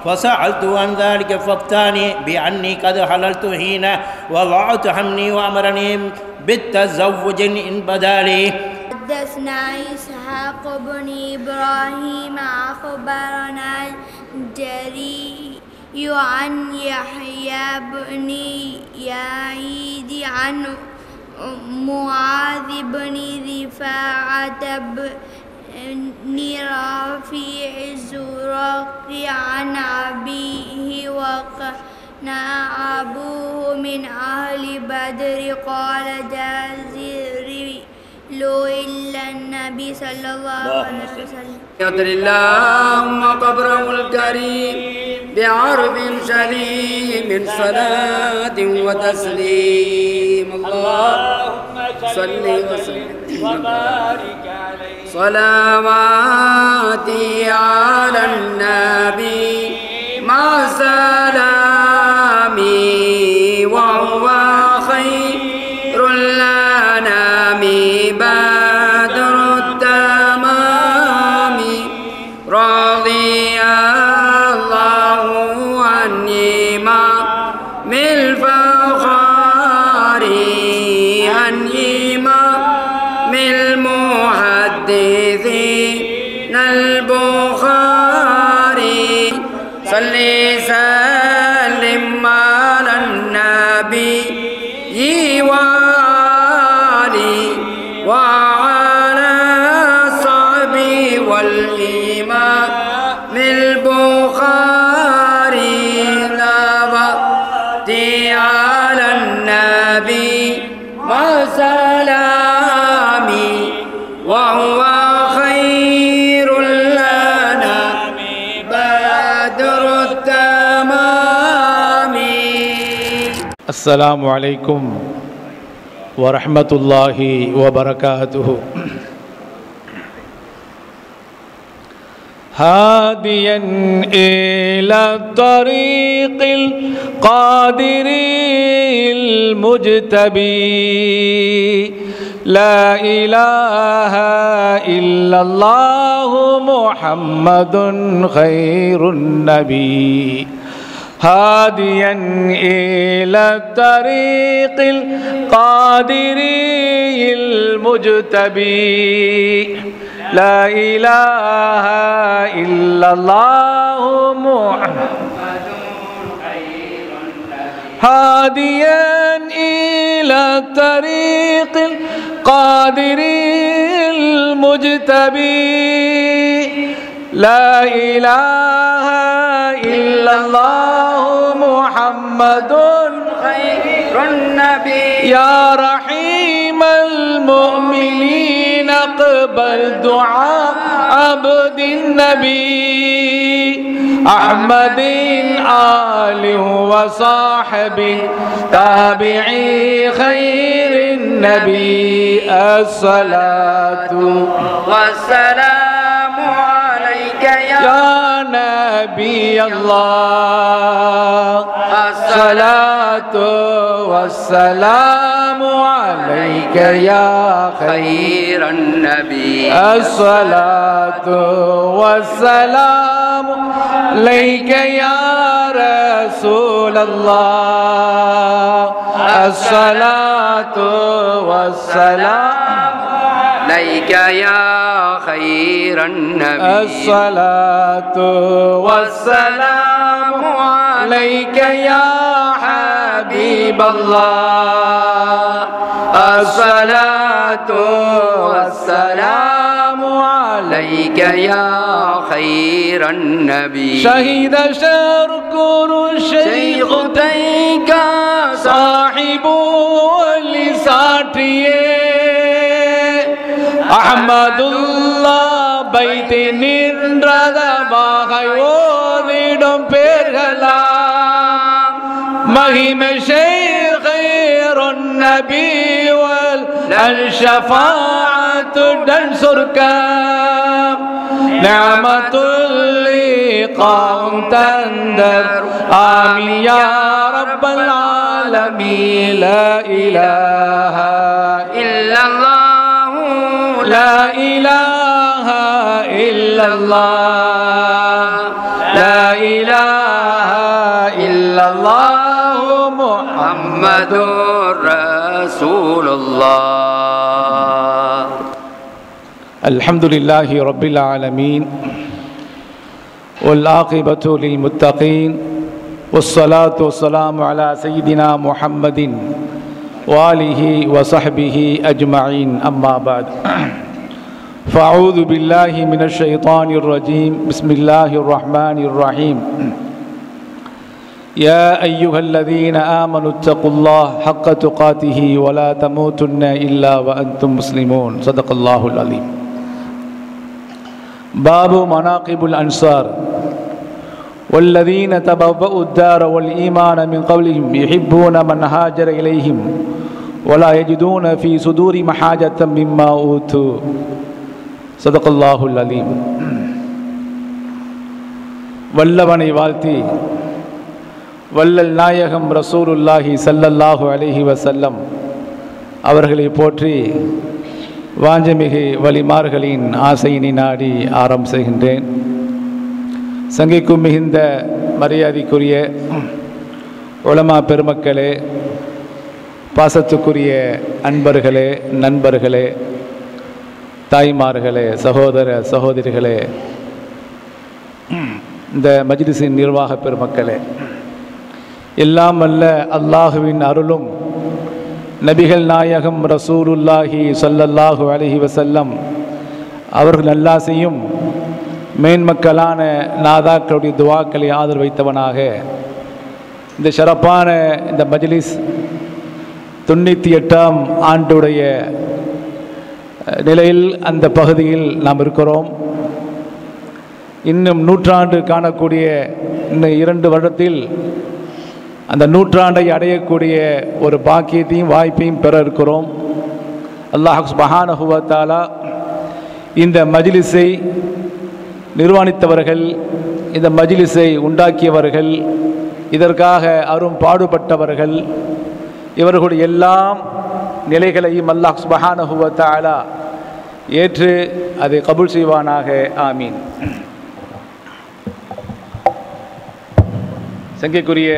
فسألت عن ذلك فافتاني بأني قد حللت حين وضعت حملي وأمرني بالتزوج إن بدا لي. حدثنا إسحاق بن إبراهيم أخبرنا الجرير عن يحيى بن يعيد عن معاذ بن رفاعة بن رافع الزرقي عن أبيه وكان أبوه من أهل بدر. قال جابر إلا النبي صلى الله عليه وسلم. يطر اللهم قبره الكريم بعرف شديد من صلاة وتسليم. اللهم صل وسلم وبارك عليه. صلواتي على النبي مع سلامي وهو خير الأنام بدر التمام. رضي الله عني مع الفخار عن إمام المحدثين البخاري. صل سلم على النبي وعلى صحبه والإمام البخاري. نبتي على النبي وسلامي وهو خير لنا بدر التمام. السلام عليكم ورحمة الله وبركاته. هاديا إلى الطريق القادر المجتبي. لا إله إلا الله محمد خير النبي. هاديا إلى الطريق القادر المجتبي. لا إله إلا الله محمد خير النبي. هاديا إلى الطريق القادر المجتبي. لا إله إلا الله محمد خير النبي. يا رحيم المؤمنين اقبل دعاء عبد النبي أحمد آل وصاحب تابعي خير النبي. الصلاة والسلام عليك يا نبي الله. الصلاة والسلام عليك يا خير النبي. الصلاة والسلام عليك يا رسول الله. الصلاة والسلام عليك يا خير النبي. الصلاة والسلام عليك يا حبيب الله. الصلاة والسلام عليك يا خير النبي. شهد شركر الشيخ تيكا صاحب لساتيه அஹ்மதுல்லா பைத்து நின்றதமாக ஓதிடும் பேர்களாம் மகிமை ஷைഖுன் நபி வல் ஷஃபாஅத்துடன் சொர்க்கம் நிஅமத்துல் லிகாம் தந்தர் ஆமீன் யா ரப்பல் ஆலமீன். லா இலாஹா இல்லல்லாஹ் لا إله إلا الله. لا إله محمد رسول الله. الحمد لله رب العالمين والعاقبة للمتقين والصلاة والسلام على سيدنا محمد وآله وصحبه أجمعين. أما بعد فأعوذ بالله من الشيطان الرجيم. بسم الله الرحمن الرحيم. يا أيها الذين آمنوا اتقوا الله حق تقاته ولا تموتن إلا وأنتم مسلمون. صدق الله العظيم. باب مناقب الأنصار والذين تبوأوا الدار والإيمان من قبلهم يحبون من هاجر إليهم ولا يجدون في صدورهم حاجة مما أوتوا. صدق الله العظيم. வல்லவனை வாழ்த்தி வல்லல் நாயகம் ரசூலுல்லாஹி ஸல்லல்லாஹு அலைஹி வஸல்லம் அவர்களை போற்றி வாஞ்சமிகு வலிமார்களின் ஆசையினை நாடி ஆரம்பம் செய்கின்றேன். சங்கைக்கும் மிகுந்த மரியாதைக்குரிய உலமா பெருமக்களே, பாசத்துக்குரிய அன்பர்களே, நண்பர்களே, தாய்மார்களே, சகோதர சகோதரிகளே, இந்த மஜ்லிஸின் நிர்வாக பெருமக்களே, எல்லாம் அல்ல அல்லாஹுவின் அருளும் நபிகள் நாயகம் ரசூலுல்லாஹி ஸல்லல்லாஹு அலைஹி வஸல்லம் அவர்கள் நல்லாசையும் மேன்மக்களான நாதாக்களுடைய துவாக்களை ஆதரவு வைத்தவனாக இந்த சிறப்பான இந்த மஜ்லிஸ் 98ஆம் ஆண்டுடைய நிலையில் அந்த பகுதியில் நாம் இருக்கிறோம். இன்னும் நூற்றாண்டு காணக்கூடிய இன்னும் 2 வருடத்தில் அந்த நூற்றாண்டை அடையக்கூடிய ஒரு பாக்கியத்தையும் வாய்ப்பையும் பெற இருக்கிறோம். அல்லாஹ் சுப்ஹானஹு வ தஆலா இந்த மஜ்லிஸை நிர்வாணித்தவர்கள், இந்த மஜ்லிஸை உண்டாக்கியவர்கள், இதற்காக அரும் பாடுபட்டவர்கள், இவர்களுடைய எல்லாம் நிலைகளையும் அல்லாஹ் சுப்ஹானஹு வ தஆலா ஏற்று அதை கபூல் செய்வானாக. ஆமீன். சங்கைக்குரிய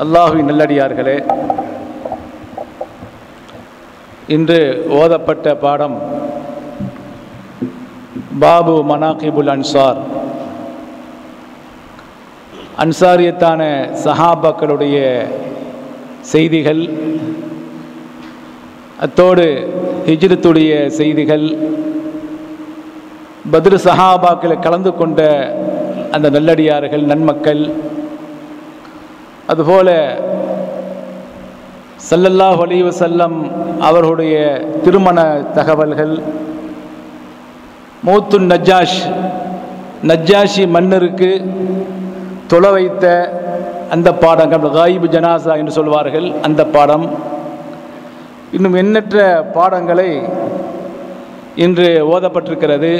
அல்லாஹுவின் நல்லடியார்களே, இன்று ஓதப்பட்ட பாடம் பாபு மனாகிபுல் அன்சார். அன்சாரியத்தான சஹாபாக்களுடைய செய்திகள், அத்தோடு ஹிஜ்ரத்துடைய செய்திகள், பத்ர் சஹாபாக்களை கலந்து கொண்ட அந்த நல்லடியார்கள், நன்மக்கள், அதுபோல ஸல்லல்லாஹு அலைஹி வஸல்லம் அவர்களுடைய திருமண தகவல்கள், மௌத்துன் நஜ்ஜாஷி மன்னருக்கு தொலை வைத்த அந்த பாடங்கள், காயிபு ஜனாசா என்று சொல்வார்கள், அந்த பாடம், இன்னும் எண்ணற்ற பாடங்களை இன்று ஓதப்பட்டிருக்கிறது.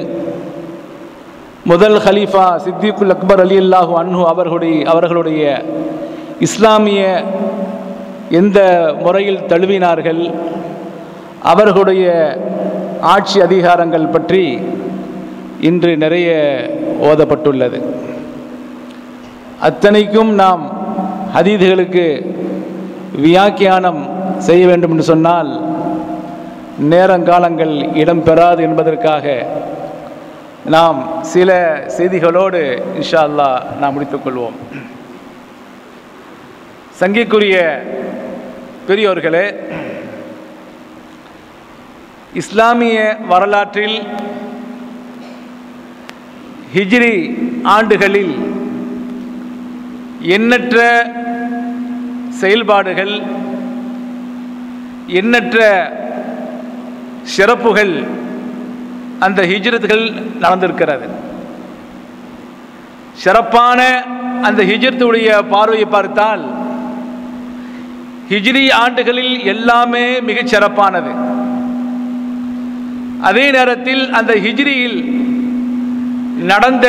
முதல் ஹலீஃபா சித்திகுல் அக்பர் ரலியல்லாஹு அன்ஹு அவர்களுடைய இஸ்லாமிய எந்த முறையில் தழுவினார்கள், அவர்களுடைய ஆட்சி அதிகாரங்கள் பற்றி இன்று நிறைய ஓதப்பட்டுள்ளது. அத்தனைக்கும் நாம் ஹதீதுகளுக்கு வியாக்கியானம் செய்ய வேண்டும் என்று சொன்னால் நேரங்காலங்கள் இடம்பெறாது என்பதற்காக நாம் சில செய்திகளோடு இன்ஷா அல்லாஹ் நாம் முடித்துக்கொள்வோம். சங்கைக்குரிய பெரியோர்களே, இஸ்லாமிய வரலாற்றில் ஹிஜ்ரி ஆண்டுகளில் எண்ணற்ற செயல்பாடுகள், எண்ணற்ற சிறப்புகள் அந்த ஹிஜ்ரத்துகள் நடந்திருக்கிறது. சிறப்பான அந்த ஹிஜ்ரத்துடைய பார்வையை பார்த்தால் ஹிஜ்ரி ஆண்டுகளில் எல்லாமே மிகச் சிறப்பானது. அதே நேரத்தில் அந்த ஹிஜ்ரியில் நடந்த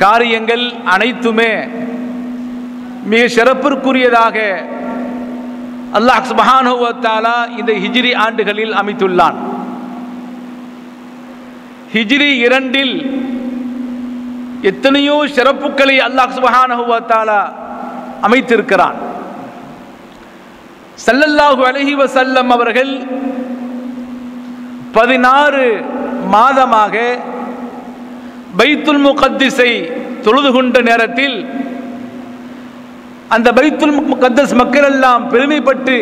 காரியங்கள் அனைத்துமே மிக சிறப்பிற்குரியதாக அல்லாஹ் சுப்ஹானஹு வ தஆலா இந்த ஹிஜ்ரி ஆண்டுகளில் அமைத்துள்ளான். ஹிஜ்ரி 2 எத்தனையோ சிறப்புகளை அல்லாஹ் சுப்ஹானஹு வ தஆலா அமைத்திருக்கிறான். ஸல்லல்லாஹு அலைஹி வஸல்லம் அவர்கள் 16 மாதமாக பைத்துல் முகத்திஸை தொழுது கொண்ட நேரத்தில் அந்த பைத்துல் முகத்தஸ் மக்கள் எல்லாம் பெருமைப்பட்டு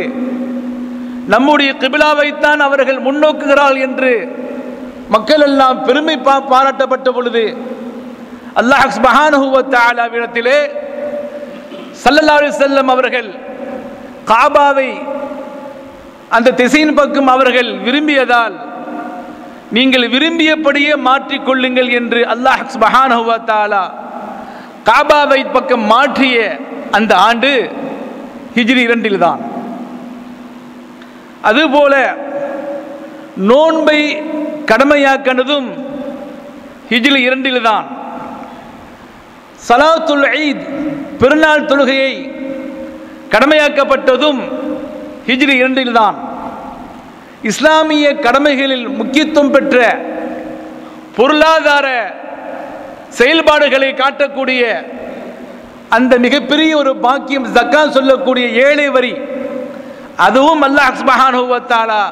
நம்முடைய கிபிலாவைத்தான் அவர்கள் முன்னோக்குகிறார்கள் என்று மக்கள் எல்லாம் பெருமை பாராட்டப்பட்ட பொழுது அல்லாஹ் சுப்ஹானஹு வ தஆலாவிடத்திலே ஸல்லல்லாஹு அலைஹி வஸல்லம் அவர்கள் காபாவை அந்த திசையின் பக்கம் அவர்கள் விரும்பியதால் நீங்கள் விரும்பியபடியே மாற்றிக்கொள்ளுங்கள் என்று அல்லாஹ் சுப்ஹானஹு வ தஆலா காபாவை பக்கம் மாற்றிய அந்த ஆண்டு ஹிஜ்ரி 2 தான். அதுபோல நோன்பை கடமையாக்கினதும் ஹிஜ்ரி 2 தான். ஸலாத்துல் ஈத் பெருநாள் தொழுகையை கடமையாக்கப்பட்டதும் ஹிஜ்ரி 2 தான். இஸ்லாமிய கடமைகளில் முக்கியத்துவம் பெற்ற பொருளாதார செயல்பாடுகளை காட்டக்கூடிய அந்த மிகப்பெரிய ஒரு பாக்கியம் ஜக்காத் சொல்லக்கூடிய 7 வரி, அதுவும் அல்லாஹ் சுப்ஹானஹு வ தஆலா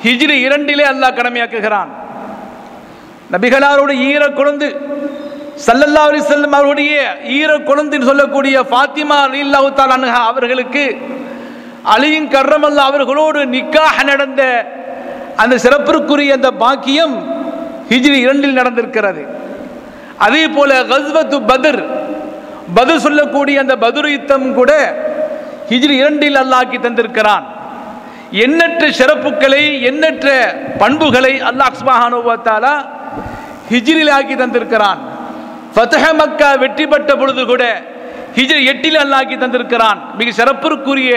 ஹிஜ்ரி 2 அல்லாஹ் கடமையாக்குகிறான். நபிகளாருடைய ஈர குழந்தை ஸல்லல்லாஹு அலைஹி வஸல்லம் அவருடைய ஈர குழந்தை சொல்லக்கூடிய ஃபாத்திமா ரலியல்லாஹு தஆலா அன்ஹா அவர்களுக்கு அலியின் கர்ரமல்லாஹ் அவர்களோடு நிக்காஹ் நடந்த அந்த சிறப்பிற்குரிய அந்த பாக்கியம் ஹிஜ்ரி 2 நடந்திருக்கிறது. அதே போல கஸ்வத்து பத்ர் சொல்லக்கூடிய அந்த பத்ர் யுத்தம் கூட ஹிஜ்ரி 2 அல்லாஹ் தந்திருக்கிறான். எண்ணற்ற சிறப்புகளை எண்ணற்ற பண்புகளை அல்லாஹ் சுப்ஹானஹு வ தஆலா ஹிஜ்ரியில் ஆக்கி தந்திருக்கிறான். ஃபத்ஹ் மக்கா வெற்றி பெற்ற பொழுது கூட ஹிஜ்ரி 8 அல்லாஹ் தந்திருக்கிறான். மிக சிறப்பிற்குரிய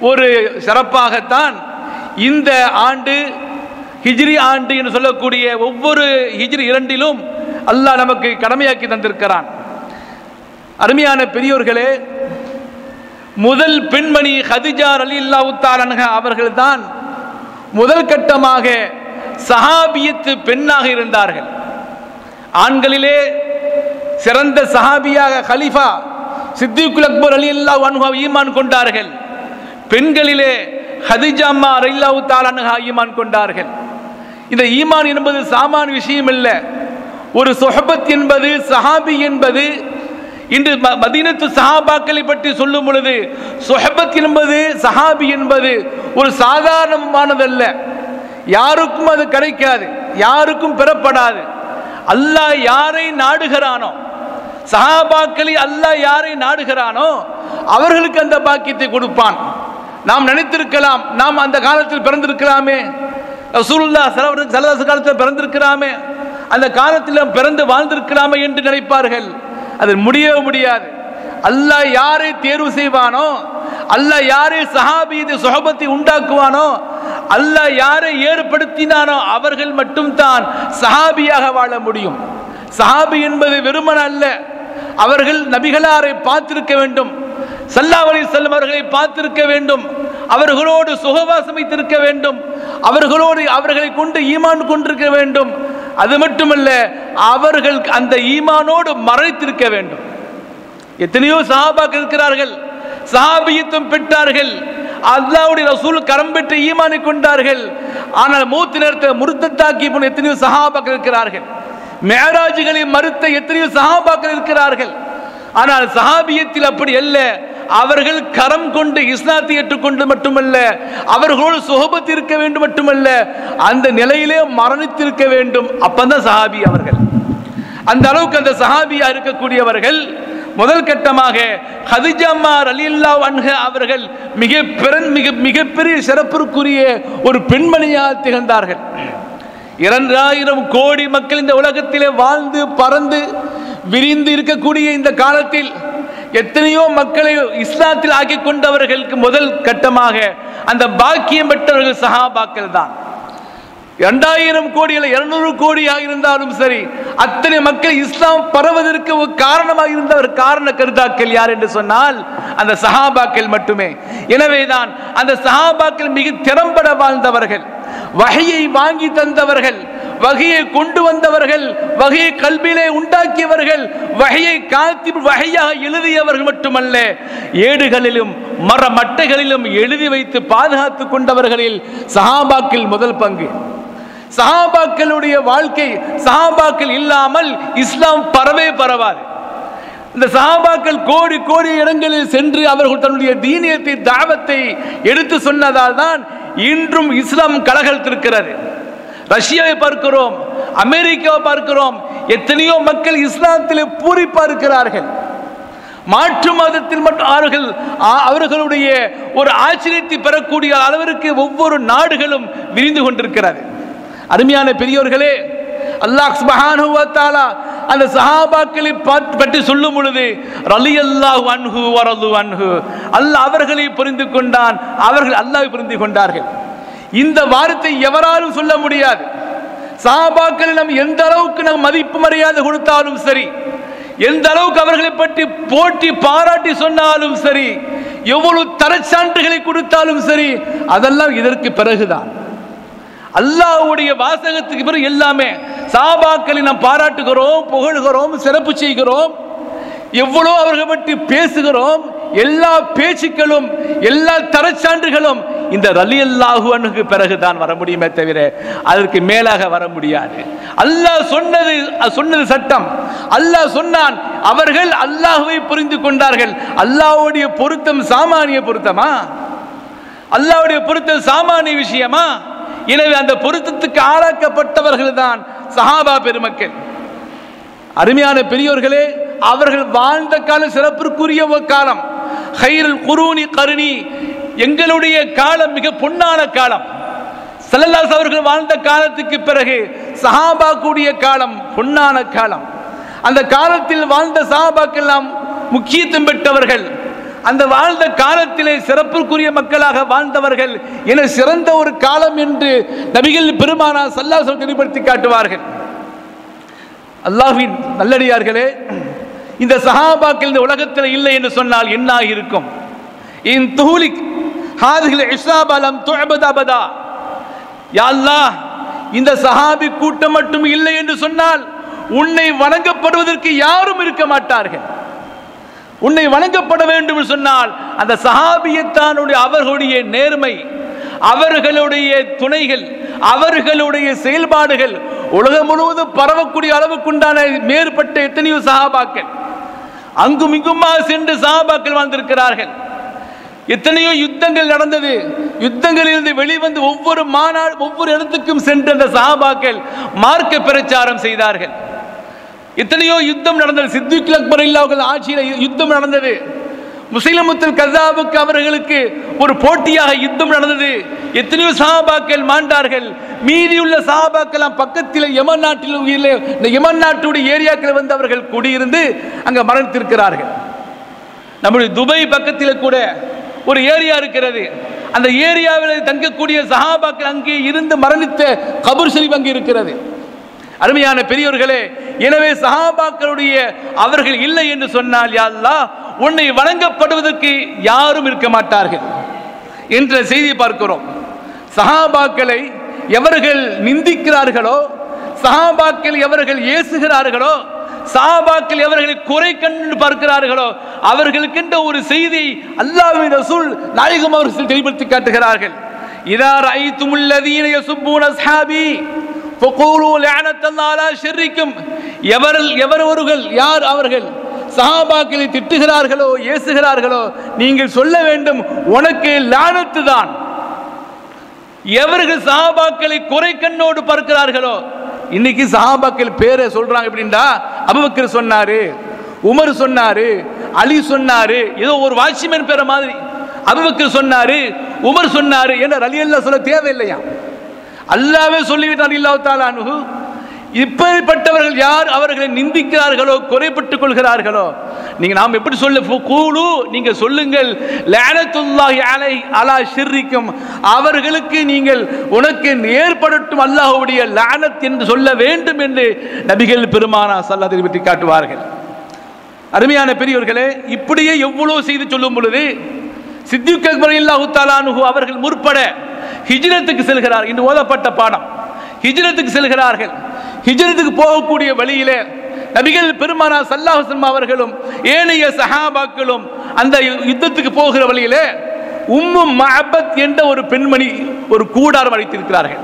ஒரு சிறப்பாகத்தான் இந்த ஆண்டு ஹிஜ்ரி ஆண்டு என்று சொல்லக்கூடிய ஒவ்வொரு ஹிஜ்ரி 2 அல்லாஹ் நமக்கு கடமையாக்கி தந்திருக்கிறான். அருமையான பெரியோர்களே, முதல் பெண்மணி கதீஜா ரலியல்லாஹு தஆலா அன்ஹா அவர்கள் தான் முதல் கட்டமாக சஹாபியத்து பெண்ணாக இருந்தார்கள். ஆண்களிலே சிறந்த சஹாபியாக கலீஃபா சித்திகுல் அக்பர் ரலியல்லாஹு அன்ஹு ஈமான் கொண்டார்கள். பெண்களிலே கதீஜா அம்மா ரலியல்லாஹு தஆலா அன்ஹா ஈமான் கொண்டார்கள். இந்த ஈமான் என்பது சாமானிய விஷயம் இல்லை. ஒரு சுஹபத் என்பது சஹாபி என்பது இன்று மதீனத்து சஹாபாக்களை பற்றி சொல்லும் பொழுது சுஹபத் என்பது சஹாபி என்பது ஒரு சாதாரணமானதல்ல. யாருக்கும் அது கிடைக்காது, யாருக்கும் பெறப்படாது. அல்லாஹ் யாரை நாடுகிறானோ, சஹாபாக்களை அல்லாஹ் யாரை நாடுகிறானோ அவர்களுக்கு அந்த பாக்கியத்தை கொடுப்பான். நாம் நினைத்திருக்கலாம், நாம் அந்த காலத்தில் பிறந்திருக்கலாமே, ரசூலுல்லாஹ் ஸல்லல்லாஹு அலைஹி வஸல்லம் காலத்தில் பிறந்திருக்கலாமே, அந்த காலத்தில் பிறந்து வாழ்ந்திருக்கலாமே என்று நினைப்பார்கள். அது முடியவே முடியாது. அல்லாஹ் யாரை தேர்வு செய்வானோ, அல்லாஹ் யாரை சஹாபியத்தை சுஹபத்தை உண்டாக்குவானோ, அல்லாஹ் யாரை ஏற்படுத்தினானோ அவர்கள் மட்டும் தான் சஹாபியாக வாழ முடியும். சஹாபி என்பது வெறுமன அல்ல. அவர்கள் நபிகளாரை பார்த்திருக்க வேண்டும், ஸல்லல்லாஹு அலைஹி வஸல்லம் அவர்களை பார்த்திருக்க வேண்டும், அவர்களோடு சுகவாசம் வைத்திருக்க வேண்டும், அவர்களை கொண்டு ஈமான் கொண்டிருக்க வேண்டும். அது மட்டுமல்ல, அவர்கள் அந்த ஈமானோடு மறைத்திருக்க வேண்டும். எத்தனையோ சஹாபாக்கள் இருக்கிறார்கள், சஹாபியத்துவம் பெற்றார்கள், அல்லாஹ்வுடைய ரசூல் கரம் பெற்ற ஈமானை கொண்டார்கள். ஆனால் மூத்த நேரத்தை முர்த்தத்தாக்கி போன எத்தனையோ சஹாபாக்கள் இருக்கிறார்கள். மேராஜ்களை மறுத்த எத்தனையோ சஹாபாக்கள் இருக்கிறார்கள். ஆனால் சஹாபியத்தில் அப்படி அல்ல. அவர்கள் கரம் கொண்டு இஸ்லாத்தை ஏற்றுக்கொண்டு மட்டுமல்ல, அவர்களோடு சுஹபத் இருக்க வேண்டும் மட்டுமல்ல, அந்த நிலையிலே மரணித்திருக்க வேண்டும். அப்பந்தான் சஹாபி அவர்கள். அந்த அளவுக்கு அந்த சஹாபியா இருக்கக்கூடியவர்கள் முதல் கட்டமாக கதீஜா அம்மா ரலியல்லாஹு அன்ஹா அவர்கள் மிகப்பெரிய சிறப்பிற்குரிய ஒரு பெண்மணியாக திகழ்ந்தார்கள். 2000 கோடி மக்கள் இந்த உலகத்திலே வாழ்ந்து பறந்து விரிந்து இருக்கக்கூடிய இந்த காலத்தில் எத்தனையோ மக்களை இஸ்லாத்தில் ஆக்கி கொண்டவர்களுக்கு முதல் கட்டமாக அந்த பாக்கியம் பெற்றவர்கள் சஹாபாக்கள் தான். 2000 கோடி அல்ல 200 கோடியாக இருந்தாலும் சரி, அத்தனை மக்கள் இஸ்லாம் பரவதற்கு ஒரு காரணமாக இருந்தவர் காரண கருத்தாக்கள் யார் என்று சொன்னால் அந்த சஹாபாக்கள் மட்டுமே. எனவேதான் அந்த சஹாபாக்கள் மிக திறம்பட வாழ்ந்தவர்கள், வஹியை வாங்கி தந்தவர்கள், வகையை கொண்டு வந்தவர்கள், வகையை கல்வியிலே உண்டாக்கியவர்கள், வகையை காத்தி வகையாக எழுதியவர்கள் மட்டுமல்ல, ஏடுகளிலும் மரமட்டைகளிலும் எழுதி வைத்து பாதுகாத்துக் கொண்டவர்களில் சஹாபாக்கள் முதல் பங்கு. சஹாபாக்களுடைய வாழ்க்கை, சஹாபாக்கள் இல்லாமல் இஸ்லாம் பரவாது. இந்த சஹாபாக்கள் கோடி கோடி இடங்களில் சென்று அவர்கள் தன்னுடைய தீனியத்தை, தாவத்தை எடுத்து சொன்னதால் தான் இன்றும் இஸ்லாம் கலகலத்திருக்கிறது. ரஷ்யாவை பார்க்கிறோம், அமெரிக்காவை பார்க்கிறோம், எத்தனையோ மக்கள் இஸ்லாத்திலே பூரிப்பா இருக்கிறார்கள். மாற்று மதத்தில் மட்டும் அவர்களுடைய ஒரு ஆச்சரியத்தை பெறக்கூடிய அளவிற்கு ஒவ்வொரு நாடுகளும் விரிந்து கொண்டிருக்கிறது. அருமையான பெரியோர்களே, அல்லாஹ் சுப்ஹானஹு வ தஆலா அந்த சஹாபாக்களை பற்றி சொல்லும் பொழுது ரலியல்லாஹு அன்ஹு வ ரது அன்ஹு, அல்லாஹ் அவர்களை புரிந்து கொண்டான், அவர்கள் அல்லாஹ்வை புரிந்து கொண்டார்கள். இந்த வார்த்தை எவராலும் சொல்ல முடியாது. சஹாபாக்களை நாம் எந்த அளவுக்கு நாம் மதிப்பு மரியாதை கொடுத்தாலும் சரி, எந்த அளவுக்கு அவர்களை பற்றி போட்டி பாராட்டி சொன்னாலும் சரி, எவ்வளவு தரச்சான்றுகளை கொடுத்தாலும் சரி, அதெல்லாம் இதற்கு பிறகுதான். அல்லாஹ்வுடைய வாசகத்துக்கு பிறகு எல்லாமே சஹாபாக்களை நாம் பாராட்டுகிறோம், புகழ்கிறோம், சிறப்பு செய்கிறோம், எவ்வளோ அவர்களை பற்றி பேசுகிறோம். எல்லா பேச்சுக்களும், எல்லா தரச்சான்றுகளும் இந்த ரலியல்லாஹு அன்ஹுக்கு பிறகுதான் வர முடியுமே தவிர அதற்கு மேலாக வர முடியாது. அல்லாஹ் சொன்னது சட்டம். அல்லாஹ் சொன்னான், அவர்கள் அல்லாஹ்வை புரிந்து கொண்டார்கள். அல்லாஹ்வுடைய பொருத்தம் சாமானிய பொருத்தமா? அல்லாஹ்வுடைய பொருத்தம் சாமானிய விஷயமா? எனவே அந்த பொருத்தத்துக்கு ஆளாக்கப்பட்டவர்கள் தான் சஹாபா பெருமக்கள். அருமையான பெரியோர்களே, அவர்கள் வாழ்ந்த காலம் சிறப்பிற்குரிய ஒரு காலம். ஹைருல் குரூனி கருணி, எங்களுடைய காலம் மிக பொன்னான காலம். ஸல்லல்லாஹு அலைஹி அவர்கள் வாழ்ந்த காலத்துக்கு பிறகு சஹாபாக்குடைய காலம் பொன்னான காலம். அந்த காலத்தில் வாழ்ந்த சஹாபாக்கள் எல்லாம் முக்கியத்துவம் பெற்றவர்கள். அந்த வாழ்ந்த காலத்திலே சிறப்பிற்குரிய மக்களாக வாழ்ந்தவர்கள் என சிறந்த ஒரு காலம் என்று நபிகள் பெருமானார் ஸல்லல்லாஹு அலைஹி தெளிவுபடுத்தி காட்டுவார்கள். அல்லாஹ்வின் நல்லடியார்களே, இந்த சஹாபாக்கள் இந்த உலகத்தில் இல்லை என்று சொன்னால் என்ன இருக்கும்? இன் துஹ்லிக் ஹாதிஹில் இஸாபா லம் துஅபத அபதா. யா அல்லாஹ், இந்த சஹாபி கூட்டம் மட்டும் இல்லை என்று சொன்னால் உன்னை வணங்கப்படுவதற்கு யாரும் இருக்க மாட்டார்கள். உன்னை வணங்கப்பட வேண்டும் என்று சொன்னால் அந்த சஹாபியத்தானுடைய அவர்களுடைய நேர்மை, அவர்களுடைய துணைகள், அவர்களுடைய செயல்பாடுகள் உலகம் முழுவதும் பரவக்கூடிய அளவுக்குண்டான மேற்பட்ட எத்தனையோ சஹாபாக்கள், அங்கும் இங்குமா சென்று சஹாபாக்கள் வாழ்ந்திருக்கிறார்கள். எத்தனையோ யுத்தங்கள் நடந்தது. யுத்தங்களிலிருந்து வெளிவந்து ஒவ்வொரு இடத்துக்கும் சென்று அந்த சஹாபாக்கள் மார்க்க பிரச்சாரம் செய்தார்கள். எத்தனையோ யுத்தம் நடந்தது. சித்திக் அக்பர் அவர்கள் ஆட்சியில் யுத்தம் நடந்தது. முஸைலமத்துல் கஸாபுக்கு அவர்களுக்கு ஒரு போட்டியாக யுத்தம் நடந்தது. எத்தனையோ சஹாபாக்கள் மாண்டார்கள். மீதியுள்ள சஹாபாக்கள் பக்கத்தில் யமன் நாட்டுடைய ஏரியாக்கள் வந்து அவர்கள் குடியிருந்து அங்கே மரணித்திருக்கிறார்கள். நம்முடைய துபை பக்கத்தில் கூட ஒரு ஏரியா இருக்கிறது. அந்த ஏரியாவில் தங்கக்கூடிய சஹாபாக்கள் அங்கே இருந்து மரணித்த கபர் ஷரீஃப் அங்கே இருக்கிறது. அருமையான பெரியோர்களே, எனவே சஹாபாக்களுடைய அவர்கள் இல்லை என்று சொன்னால் யா அல்லாஹ், உன்னை வணங்கப்படுவதற்கு யாரும் இருக்க மாட்டார்கள் என்ற செய்தியை பார்க்கிறோம். சஹாபாக்களை எவர்கள் நிந்திக்கிறார்களோ, சஹாபாக்கள் எவர்கள் ஏசுகிறார்களோ, சஹாபாக்கள் எவர்களை குறை கண்டு பார்க்கிறார்களோ, அவர்களுக்கென்ற ஒரு செய்தி அல்லாஹ்வின் ரசூல் நாயகம் அவர்கள் தெளிவுபடுத்தி காட்டுகிறார்கள். இதா ரஅய்துமுல் லதீன யஸுப்பூன அஸ்ஹாபி ஃபகூலு லஅனத்தல்லாஹு அலா ஷர்ரிக்கும். எவரவர்கள் யார் அவர்கள் சஹாபாக்களை திட்டுகிறார்களோ, ஏசுகிறார்களோ, நீங்கள் சொல்ல வேண்டும் உனக்கு லானத்து தான். எவர்கள் சஹாபாக்களை குறை கண்ணோடு பார்க்கிறார்களோ, இன்னைக்கு சஹாபாக்கள் பேரை சொல்றாங்க. எப்படின்னா, அபூபக்கர் சொன்னாரு, உமர் சொன்னாரு, அலி சொன்னாரு, ஏதோ ஒரு வாட்ச்மேன் பேர மாதிரி. அபூபக்கர் சொன்னாரு, உமர் சொன்னாரு என்ற ரலியல்லாஹு சொல்ல தேவையில்லையா? அல்லாஹ்வே சொல்லிவிட்டார் ரலியல்லாஹு தஆலா அன்ஹு. இப்படிப்பட்டவர்கள் யார் அவர்களை நிந்திக்கிறார்களோ, குறைபட்டுக் கொள்கிறார்களோ, நாம் எப்படி சொல்ல கூலு, நீங்க சொல்லுங்கள் லஅனத்துல்லாஹி அலைஹி அலா ஷர்ரிக்கும், அவர்களுக்கு நீங்கள் உனக்கு ஏற்படட்டும் அல்லாஹ்வுடைய லஅனத் என்று சொல்ல வேண்டும் என்று நபிகள் பெருமானார் ஸல்லல்லாஹு அலைஹி வஸல்லம் காட்டுவார்கள். அருமையான பெரியவர்களே, இப்படியே எவ்வளவு செய்து சொல்லும் பொழுது சித்திக் அக்பர் ரலியல்லாஹு தஆலா அன்ஹு அவர்கள் முற்பட ஹிஜ்ரத்துக்கு செல்கிறார். இன்று ஓதப்பட்ட பாடம் ஹிஜ்ரத்துக்கு செல்கிறார்கள். ஹிஜ்ரத்துக்கு போகக்கூடிய வழியிலே நபிகள் பெருமானார் ஸல்லல்லாஹு அலைஹி வஸல்லம் அவர்களும் ஏனைய சஹாபாக்களும் அந்த யுத்தத்துக்கு போகிற வழியிலே உம்மு மஅபத் என்ற ஒரு பெண்மணி ஒரு கூடாரம் அடித்திருக்கிறார்கள்.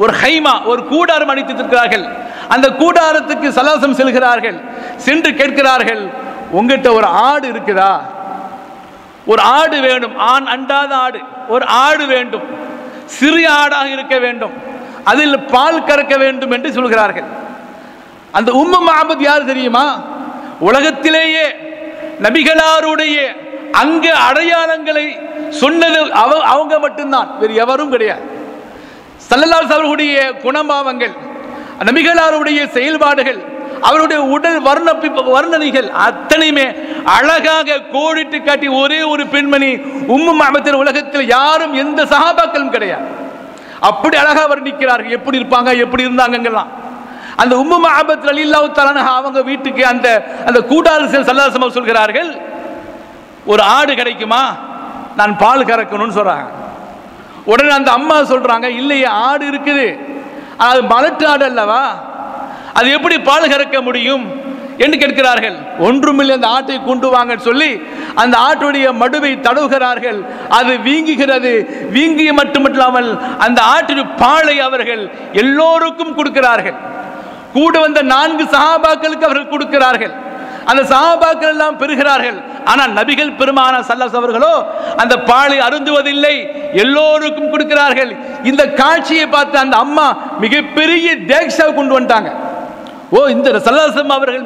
ஒரு ஹைமா, ஒரு கூடாரம் அடித்திருக்கிறார்கள். அந்த கூடாரத்துக்கு சலாசம் செல்கிறார்கள். சென்று கேட்கிறார்கள், உங்ககிட்ட ஒரு ஆடு இருக்குதா? ஒரு ஆடு வேண்டும், ஆண் அண்டாத ஆடு, ஒரு ஆடு வேண்டும், சிறிய ஆடாக இருக்க வேண்டும், அதில் பால் கறக்க வேண்டும் என்று சொல்கிறார்கள். அந்த உம்மு மஅபத் யார் தெரியுமா? உலகத்திலேயே நபிகளாருடைய அங்க அடையாளங்களை சொன்னது அவங்க மட்டும்தான், வேறு எவரும் கிடையாது. ஸல்லல்லாஹு அலைஹி அவர்களுடைய குணபாவங்கள், நபிகளாருடைய செயல்பாடுகள், அவருடைய உடல் வர்ணனைகள் அத்தனையுமே அழகாக கோடிட்டு காட்டி ஒரே ஒரு பெண்மணி உம்மு மஅபத் உலகத்தில் யாரும் எந்த சஹாபாக்களும் கிடையாது. அப்படி அழகா வர்ணிக்கிறார்கள். எப்படி இருப்பாங்க, எப்படி இருந்தாங்கலாம். அந்த உம்மு மஅபத் ரலியல்லாஹு தஆலா அன்ஹா அவங்க வீட்டுக்கு அந்த கூடாரத்தில் ஸல்லல்லாஹு அலைஹி வஸல்லம் சொல்கிறார்கள், ஒரு ஆடு கிடைக்குமா, நான் பால் கறக்கணும்னு சொல்றாங்க. உடனே அந்த அம்மா சொல்றாங்க, இல்லையே ஆடு இருக்குது, அது மலட்டு ஆடு அல்லவா, அது எப்படி பால் கறக்க முடியும் என்று கேட்கிறார்கள். ஒன்றுமில்லை, அந்த ஆட்டை கொண்டு வாங்கன்னு சொல்லி அந்த ஆட்டுடைய மடுவை தடவுகிறார்கள். அது வீங்குகிறது. வீங்கிய மட்டுமல்லாமல் அந்த ஆட்டின் பாலை அவர்கள் எல்லோருக்கும் கொடுக்கிறார்கள். கூட வந்த 4 சஹாபாக்களுக்கு அவர்கள் கொடுக்கிறார்கள். அந்த சஹாபாக்கள் எல்லாம் பெறுகிறார்கள். ஆனால் நபிகள் பெருமானார் ஸல்லல்லாஹு அலைஹி அவர்களோ அந்த பாலை அருந்துவதில்லை, எல்லோருக்கும் கொடுக்கிறார்கள். இந்த காட்சியை பார்த்து அந்த அம்மா மிகப்பெரிய தேக்ஷாவை கொண்டு வந்துட்டாங்க. ஓ, இந்த ஸல்லல்லாஹு அலைஹி அவர்கள்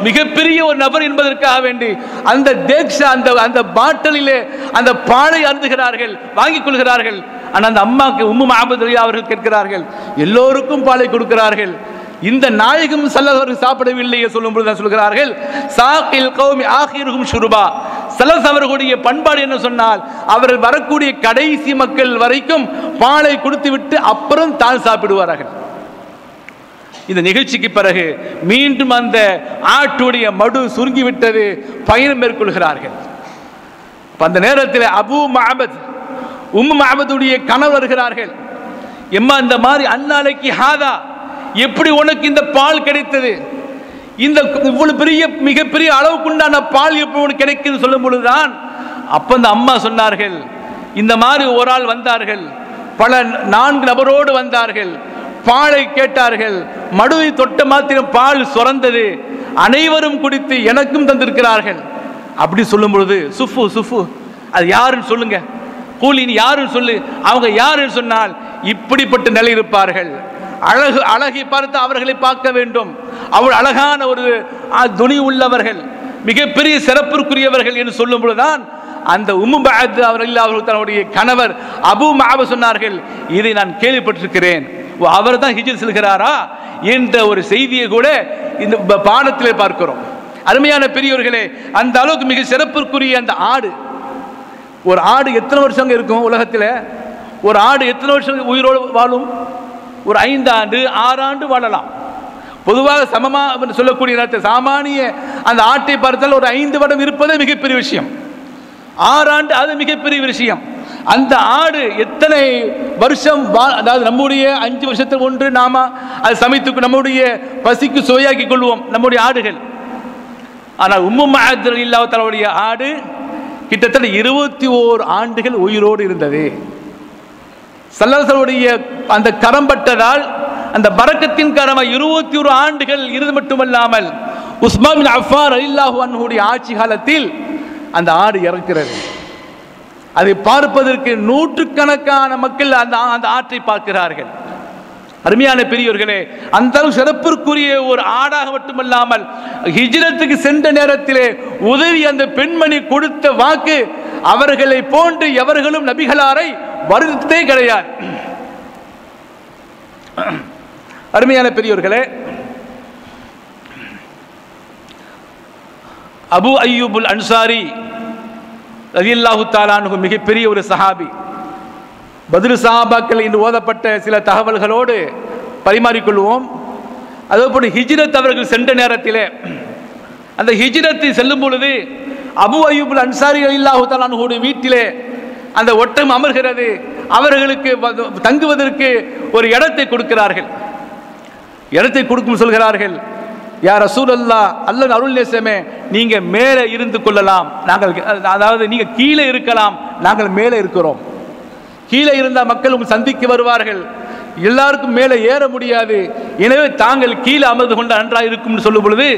மிகப்பெரிய ஒரு நபர் என்பதற்காக வேண்டி அந்த தேக்ஷா அந்த பாட்டிலே அந்த பாலை அருந்துகிறார்கள், வாங்கிக் கொள்கிறார்கள். ஆனால் அந்த அம்மாவுக்கு உம்மு மஅபத் அவர்கள் கேட்கிறார்கள், எல்லோருக்கும் பாலை கொடுக்கிறார்கள். இந்த நாயகம் ஸல்லல்லாஹு அலைஹி சாப்பிடவில்லையே சொல்லும்போது சொல்கிறார்கள், சாகில் கௌமி ஆகிருஹும் ஷுர்பா. ஸல்லல்லாஹு அவர்களுடைய பண்பாடு என்ன சொன்னால், அவர்கள் வரக்கூடிய கடைசி மக்கள் வரைக்கும் பாலை கொடுத்து விட்டு அப்புறம் தான் சாப்பிடுவார்கள். இந்த நிகழ்ச்சிக்கு பிறகு மீண்டும் அந்த ஆட்டுடைய மடு சுருங்கிவிட்டது, பயணம் மேற்கொள்கிறார்கள். அந்த நேரத்தில் அபு மஅபத் உம்மு மஅபதுடைய கணவர் வருகிறார்கள். எம்மா, இந்த மாதிரி அன்னாலைக்கு ஹாதா, எப்படி உனக்கு இந்த பால் கிடைத்தது? இந்த இவ்வளவு பெரிய மிகப்பெரிய அளவுக்குண்டான பால் எப்படி உனக்கு கிடைக்குன்னு சொல்லும் பொழுதுதான் அப்ப அந்த அம்மா சொன்னார்கள், இந்த மாதிரி ஒரு ஆள் வந்தார்கள், பல 4 நபரோடு வந்தார்கள், பாலை கேட்டார்கள், மடுவை தொட்ட மாத்திரம் பால் சுரந்தது, அனைவரும் குடித்து எனக்கும் தந்திருக்கிறார்கள். அப்படி சொல்லும் பொழுது சுஃபு சுஃபு, அது யாருன்னு சொல்லுங்க, கூலின் யாருன்னு சொல்லு. அவங்க யாருன்னு சொன்னால் இப்படிப்பட்ட நிலை இருப்பார்கள். அழகை பார்த்து அவர்களை பார்க்க வேண்டும். அவள் அழகான ஒரு துணி உள்ளவர்கள், மிகப்பெரிய சிறப்பிற்குரியவர்கள் என்று சொல்லும் பொழுதுதான் அந்த உம்மு மஅபத் அவர்கள் தன்னுடைய கணவர் அபு மஅபத் சொன்னார்கள், இதை நான் கேள்விப்பட்டிருக்கிறேன், அவர் தான் ஹிஜ்ரத் செல்கிறாரா என்ற ஒரு செய்தியை கூட இந்த பாடத்திலே பார்க்கிறோம். அருமையான பெரியவர்களே, அந்த அளவுக்கு மிக சிறப்பிற்குரிய அந்த ஆடு. ஒரு ஆடு எத்தனை வருஷம் இருக்கும் உலகத்தில்? ஒரு ஆடு எத்தனை வருஷம் உயிரோடு வாழும்? ஒரு 5 ஆண்டு 6 ஆண்டு வாழலாம். பொதுவாக சமமா சொல்லக்கூடிய நேரத்தில் சாமானிய அந்த ஆட்டை பார்த்தால் ஒரு 5 வருடம் இருப்பதே மிகப்பெரிய விஷயம். 6 ஆண்டு அது மிகப்பெரிய விஷயம். அந்த ஆடு எத்தனை வருஷம், அதாவது நம்முடைய 5 வருஷத்துக்கு ஒன்று நாம அது சமைத்து நம்முடைய பசிக்கு சுவையாக்கி கொள்வோம் நம்முடைய ஆடுகள். ஆனால் உம்மு மஅபத் ரலியல்லாஹு தஆலாவுடைய ஆடு கிட்டத்தட்ட 21 ஆண்டுகள் உயிரோடு இருந்தது. ஸல்லல்லாஹு அலைஹி அந்த கரம் பட்டதால், அந்த பரக்கத்தின் கரமா 21 ஆண்டுகள் இருந்து மட்டுமல்லாமல் உஸ்மான் பின் அஃபான் ரலியல்லாஹு அன்ஹுடைய ஆட்சி காலத்தில் அந்த ஆடு இறக்கிறது. அதை பார்ப்பதற்கு 100கணக்கான மக்கள் அந்த ஆற்றை பார்க்கிறார்கள். அருமையான பெரியவர்களே, அந்த அளவு சிறப்பிற்குரிய ஒரு ஆடாக மட்டுமல்லாமல் ஹிஜ்ரத்துக்கு சென்ற நேரத்திலே உதவி அந்த பெண்மணி கொடுத்த வாக்கு, அவர்களை போன்று எவர்களும் நபிகளாரை வருத்தே கிடையாது. அருமையான பெரியவர்களே, அபு அய்யூபுல் அன்சாரி ரலியல்லாஹு தஆலா அன்ஹு மிகப்பெரிய ஒரு சஹாபி. பத்ர் சஹாபாக்கள் இன்று ஓதப்பட்ட சில தகவல்களோடு பரிமாறிக்கொள்வோம். அதேபோல் ஹிஜ்ரத் அவர்கள் சென்ற நேரத்திலே அந்த ஹிஜ்ரத்தை செல்லும் பொழுது அபு அய்யூபுல் அன்சாரி ரலியல்லாஹு தஆலா அன்ஹுடைய வீட்டிலே அந்த ஒட்டகம் அமர்கிறது. அவர்களுக்கு தங்குவதற்கு ஒரு இடத்தை கொடுக்கிறார்கள். இடத்தை கொடுக்கும் சொல்கிறார்கள், யா ரசூலல்லாஹ், அல்லாஹ் அருள் நேசமே, நீங்க மேலே இருந்து கொள்ளலாம், நாங்கள் அதாவது நீங்க கீழே இருக்கலாம், நாங்கள் மேலே இருக்கிறோம். கீழே இருந்தால் மக்களும் சந்திக்க வருவார்கள், எல்லாருக்கும் மேலே ஏற முடியாது, எனவே தாங்கள் கீழே அமர்ந்து கொண்டு நன்றாக இருக்கும் சொல்லும் பொழுது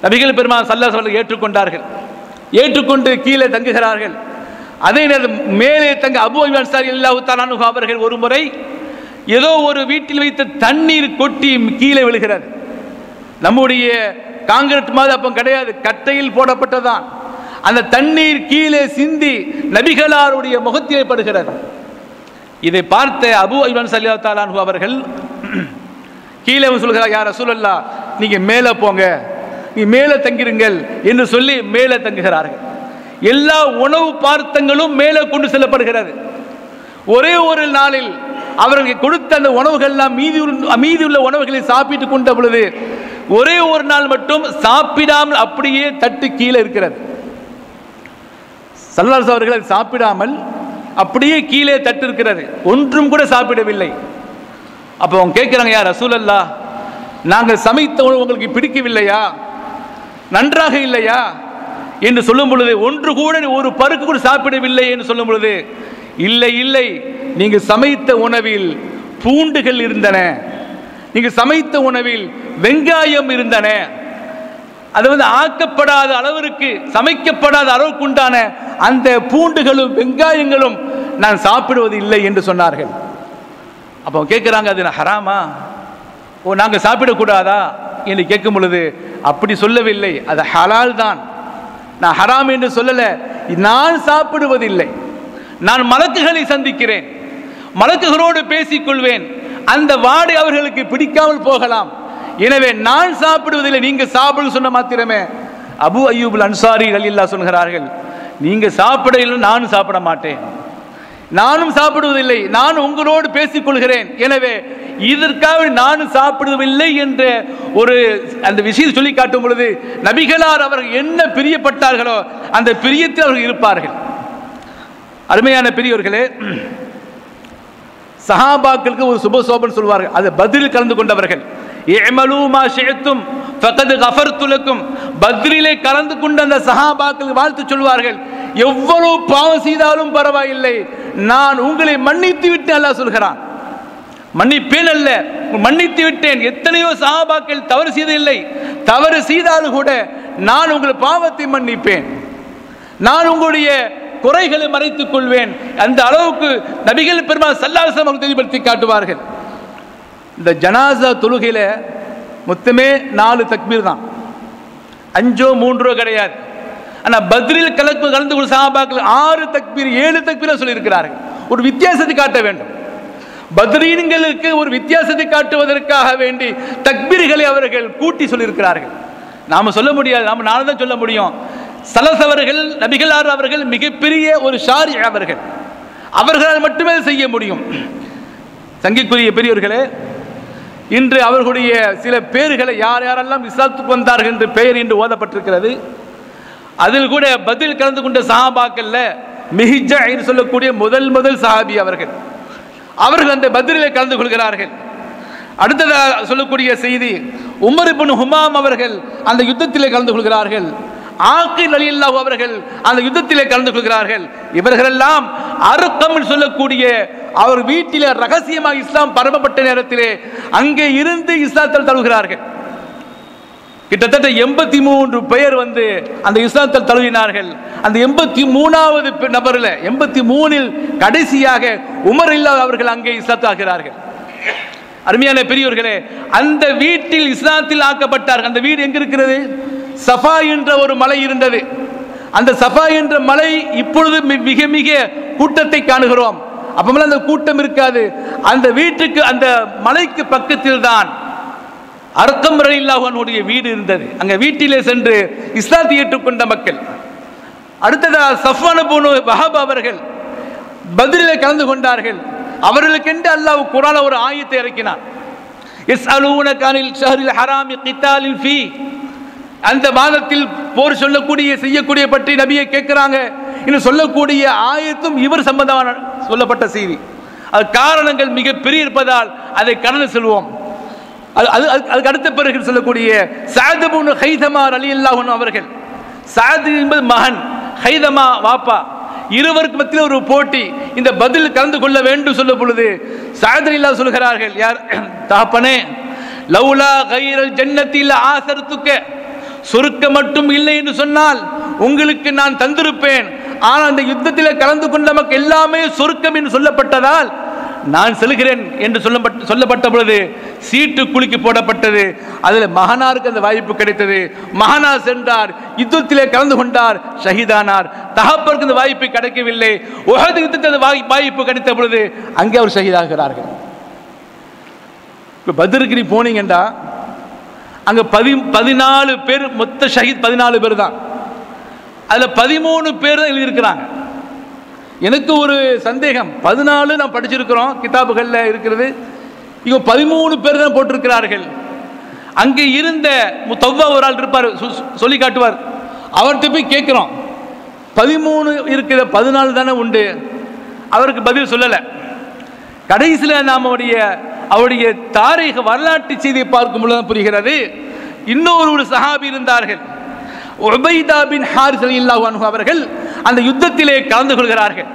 நபிகள் பெருமான் ஸல்லல்லாஹு அலைஹி வஸல்லம் ஏற்றுக்கொண்டார்கள். ஏற்றுக்கொண்டு கீழே தங்குகிறார்கள். அதே நேரம் மேலே தங்க அபூ அய்யூப் அன்சாரி ரலியல்லாஹு தஆலா அன்ஹு அவர்கள் ஒரு முறை ஏதோ ஒரு வீட்டில் வைத்த தண்ணீர் கொட்டி கீழே விழுகிறது. நம்முடைய காங்கிரீட் மாதிரி அப்போ கிடையாது, கட்டையில் போடப்பட்டதான். அந்த தண்ணீர் கீழே சிந்தி நபிகளாருடைய முகத்திலே படுகிறது. இதை பார்த்த அபூ அய்யூப் அன்சாரி ரலியல்லாஹு தஆலா அன்ஹு அவர்கள் கீழே சொல்கிறார், யா ரசூலல்லாஹ், நீங்க மேலே போங்க, நீ மேலே தங்கிருங்கள் என்று சொல்லி மேலே தங்குகிறார்கள். எல்லா உணவு பார்த்தங்களும் மேலே கொண்டு செல்லப்படுகிறது. ஒரே ஒரு நாளில் அவர்களுக்கு கொடுத்த அந்த உணவுகள் எல்லாம் மீதியுள்ள உணவுகளை சாப்பிட்டு கொண்ட பொழுது ஒரே ஒரு நாள் மட்டும் சாப்பிடாமல் அப்படியே தட்டு கீழே இருக்கிறது. ஸல்லல்லாஹு அலைஹி அவர்கள் சாப்பிடாமல் அப்படியே கீழே தட்டு இருக்கிறது, ஒன்றும் கூட சாப்பிடவில்லை. அப்போ அவங்க கேட்கிறாங்க, யா ரசூலல்லாஹ், நாங்கள் சமைத்த உணவு உங்களுக்கு பிடிக்கவில்லையா, நன்றாக இல்லையா என்று சொல்லும் பொழுது, ஒன்று கூட ஒரு பருக்கு கூட சாப்பிடவில்லை என்று சொல்லும் பொழுது, இல்லை இல்லை, நீங்க சமைத்த உணவில் பூண்டுகள் இருந்தன, நீங்க சமைத்த உணவில் வெங்காயம் இருந்தன, அது ஆக்கப்படாத அளவிற்கு சமைக்கப்படாத அளவுக்கு உண்டான அந்த பூண்டுகளும் வெங்காயங்களும் நான் சாப்பிடுவது இல்லை என்று சொன்னார்கள். அப்போ கேட்கிறாங்க, அது ஹராமா, ஓ நாங்க சாப்பிடக்கூடாதா என்று கேட்கும் பொழுது, அப்படி சொல்லவில்லை, அது ஹலால் தான், நான் ஹராம் என்று சொல்லல, நான் சாப்பிடுவதில்லை, நான் மலக்குகளை சந்திக்கிறேன், மலக்குகளோடு பேசிக்கொள்வேன், அந்த வாடை அவர்களுக்கு பிடிக்காமல் போகலாம், எனவே நான் சாப்பிடுவதில்லை, நீங்க சாப்பிடு சொன்ன மாத்திரமே அபூ அய்யூப் அன்சாரி ரலியல்லாஹு சொல்கிறார்கள், நீங்க சாப்பிட இல்லை, நானும் சாப்பிட மாட்டேன், நானும் சாப்பிடுவதில்லை, நான் உங்களோடு பேசிக்கொள்கிறேன், எனவே இதற்காக நானும் சாப்பிடுவதில்லை என்ற ஒரு அந்த விஷயத்தை சொல்லி காட்டும் பொழுது நபிகளார் அவர்கள் என்ன பிரியப்பட்டார்களோ அந்த பிரியத்தில் அவர்கள் இருப்பார்கள். அருமையான பெரியவர்களே, சஹாபாக்களுக்கு ஒரு சுபசோபன் சொல்வார்கள், அது பத்ரில் கலந்து கொண்டவர்கள். இஅமலூ மா ஷிஅ்தும் ஃபகத் கஃபர்து லக்கும், பத்ரிலே கலந்து கொண்ட அந்த சஹாபாக்கள் வாழ்த்து சொல்வார்கள், எவ்வளவு பாவம் செய்தாலும் பரவாயில்லை, நான் உங்களை மன்னித்து விட்டு அல்லாஹ் சொல்கிறான், மன்னிப்பேன் அல்ல, மன்னித்து விட்டேன். எத்தனையோ சஹாபாக்கள் தவறு செய்ததில்லை, தவறு செய்தாலும் கூட நான் உங்கள் பாவத்தை மன்னிப்பேன், நான் உங்களுடைய குறைகளை மறைத்துக் கொள்வேன். அந்த அளவுக்கு நபிகள் பெருமாள் ஸல்லல்லாஹு அலைஹி வஸல்லம் தெளிவுபடுத்தி காட்டுவார்கள். இந்த ஜனாசா தொழுகையில மொத்தமே 4 தக்பீர் தான், 5 3 கிடையாது. ஆனா பத்ரில் கலந்து கொண்ட சஹாபாக்கள் 6 தக்பீர் 7 தக்பீர் சொல்லியிருக்கிறார்கள். ஒரு வித்தியாசத்தை காட்ட வேண்டும், பத்ரீன்களுக்கு ஒரு வித்தியாசத்தை காட்டுவதற்காக வேண்டி தக்பீர்களை அவர்கள் கூட்டி சொல்லியிருக்கிறார்கள். நாம சொல்ல முடியாது, நாம நாளை தான் சொல்ல முடியும். ஸல்லல்லாஹு அவர்கள் நபிகளார் அவர்கள் மிகப்பெரிய ஒரு ஷாரி, அவர்களால் மட்டுமே செய்ய முடியும். சங்கிக்குரிய பெரியவர்களே, இன்று அவர்களுடைய சில பேர்களை யார் யாரெல்லாம் இஸ்லாத்துக்கு வந்தார்கள் என்று பெயர் இன்று ஓதப்பட்டிருக்கிறது. அதில் கூட பதில் கலந்து கொண்ட சஹாபாக்கள்ல மிஹ்ஜா என்று சொல்லக்கூடிய முதல் சஹாபி அவர்கள் அந்த பத்ரிலே கலந்து கொள்கிறார்கள். அடுத்ததாக சொல்லக்கூடிய செய்தி, உமர் இப்னு ஹுமாம் அவர்கள் அந்த யுத்தத்திலே கலந்து கொள்கிறார்கள். ஆகில் ரலியல்லாஹு அவர்கள் அந்த யுத்தத்திலே கலந்து கொள்கிறார்கள். இவர்களெல்லாம் அர்கம் சொல்லக்கூடிய அவர் வீட்டிலே ரகசியமாக இஸ்லாம் பரப்பப்பட்ட நேரத்திலே அங்கே இருந்து இஸ்லாத்தில் தழுவுகிறார்கள். கிட்டத்தட்ட 83 பேர் அந்த இஸ்லாத்தில் தழுவினார்கள். அந்த 83வது நபரில் 83இல் கடைசியாக உமர் இல்லாத அவர்கள் அங்கே இஸ்லாத்தாகிறார்கள். அருமையான பெரியவர்களே, அந்த வீட்டில் இஸ்லாத்தில் ஆக்கப்பட்டார்கள். அந்த வீடு எங்க இருக்கிறது? சஃபா என்ற ஒரு மலை இருந்தது. அந்த சஃபா என்ற மலை இப்பொழுது மிக மிக கூட்டத்தை காணுகிறோம். அப்பமெல்லாம் அந்த கூட்டம் இருக்காது. அந்த வீட்டுக்கு அந்த மலைக்கு பக்கத்தில் தான் அர்கம் ரலியல்லாஹு அன்ஹுடைய வீடு இருந்தது. அங்க வீட்டிலே சென்று இஸ்லாத்தை ஏற்றுக்கொண்ட மக்கள். அடுத்ததாக ஸஃப்வான் இப்னு வஹப் அவர்கள் பத்ரிலே கலந்து கொண்டார்கள். அவர்களுக்கென்று அல்லாஹ் குர்ஆனில் ஒரு ஆயத்தை இறக்கினார். யஸ்அலூனக அனில் ஷஹ்ரில் ஹராமி கிதாலின் ஃபீ, அந்த மாதத்தில் போர் செய்யக்கூடிய பற்றி நபியை கேட்கிறாங்க, என்று சொல்லக்கூடிய ஆயத்தும் இவர் சம்பந்தமான சொல்லப்பட்ட செய்தி. அது காரணங்கள் மிக பெரிய இருப்பதால் அதை கடந்து செல்வோம். அதுக்கு அடுத்த பிறகு சொல்லக்கூடிய சஅத் இப்னு ஹைதமா ரலியல்லாஹு அன்ஹு அவர்கள், சஅத் என்பது மகன், ஹைதமா வாப்பா, இருவருக்கு மத்தியில் ஒரு போட்டி. இந்த பதில் கலந்து கொள்ள வேண்டும் சொல்ல பொழுது சஅத் ரலியல்லாஹு சொல்கிறார்கள், யார் தகப்பனே, லௌலா கைரல் ஜன்னத்தில் ஆசர்துக்க, சொர்க்க மட்டும் இல்லை என்று சொன்னால் உங்களுக்கு நான் தந்திருப்பேன். ஆனால் அந்த யுத்தத்தில் கலந்து கொண்ட நமக்கு எல்லாமே சொர்க்கம் என்று சொல்லப்பட்டதால் நான் செல்கிறேன் என்று சொல்லப்பட்ட பொழுது சீட்டு குலுக்கி போடப்பட்டது. அதில் மகனாருக்கு அந்த வாய்ப்பு கிடைத்தது. மகனார் சென்றார், யுத்தத்திலே கலந்து கொண்டார், ஷஹீதானார். தகப்பருக்கு அந்த வாய்ப்பு கிடைக்கவில்லை. உஹது யுத்தத்தில் அந்த வாய்ப்பு கிடைத்த பொழுது அங்கே அவர் ஷஹீதாகிறார்கள். இப்போ பத்ருக்கு நீ போனீங்கண்டா அங்கே 14 பேர், மொத்த ஷஹீத் 14 பேர் தான். அதில் 13 பேர் தான் எழுதியிருக்கிறாங்க. எனக்கு ஒரு சந்தேகம், 14 நாம் படிச்சிருக்கிறோம், கிதாபுகளில் இருக்கிறது, இவங்க 13 பேர் தான் போட்டிருக்கிறார்கள். அங்கே இருந்த முத்தவ்வா ஒரு ஆள் இருப்பார், சொல்லி காட்டுவார். அவர்கிட்ட போய் கேட்குறோம், 13 இருக்கிற 14 தானே உண்டு. அவருக்கு பதில் சொல்லலை. கடைசியில் நாம் அவருடைய தாரீக வரலாற்று செய்தியை பார்க்கும் பொழுது புரிகிறது. இன்னொரு சஹாபி இருந்தார்கள், உபைதா பின் ஹாரிஸ் ரலியல்லாஹு அன்ஹு அவர்கள். அந்த யுத்தத்திலே கலந்து கொள்கிறார்கள்.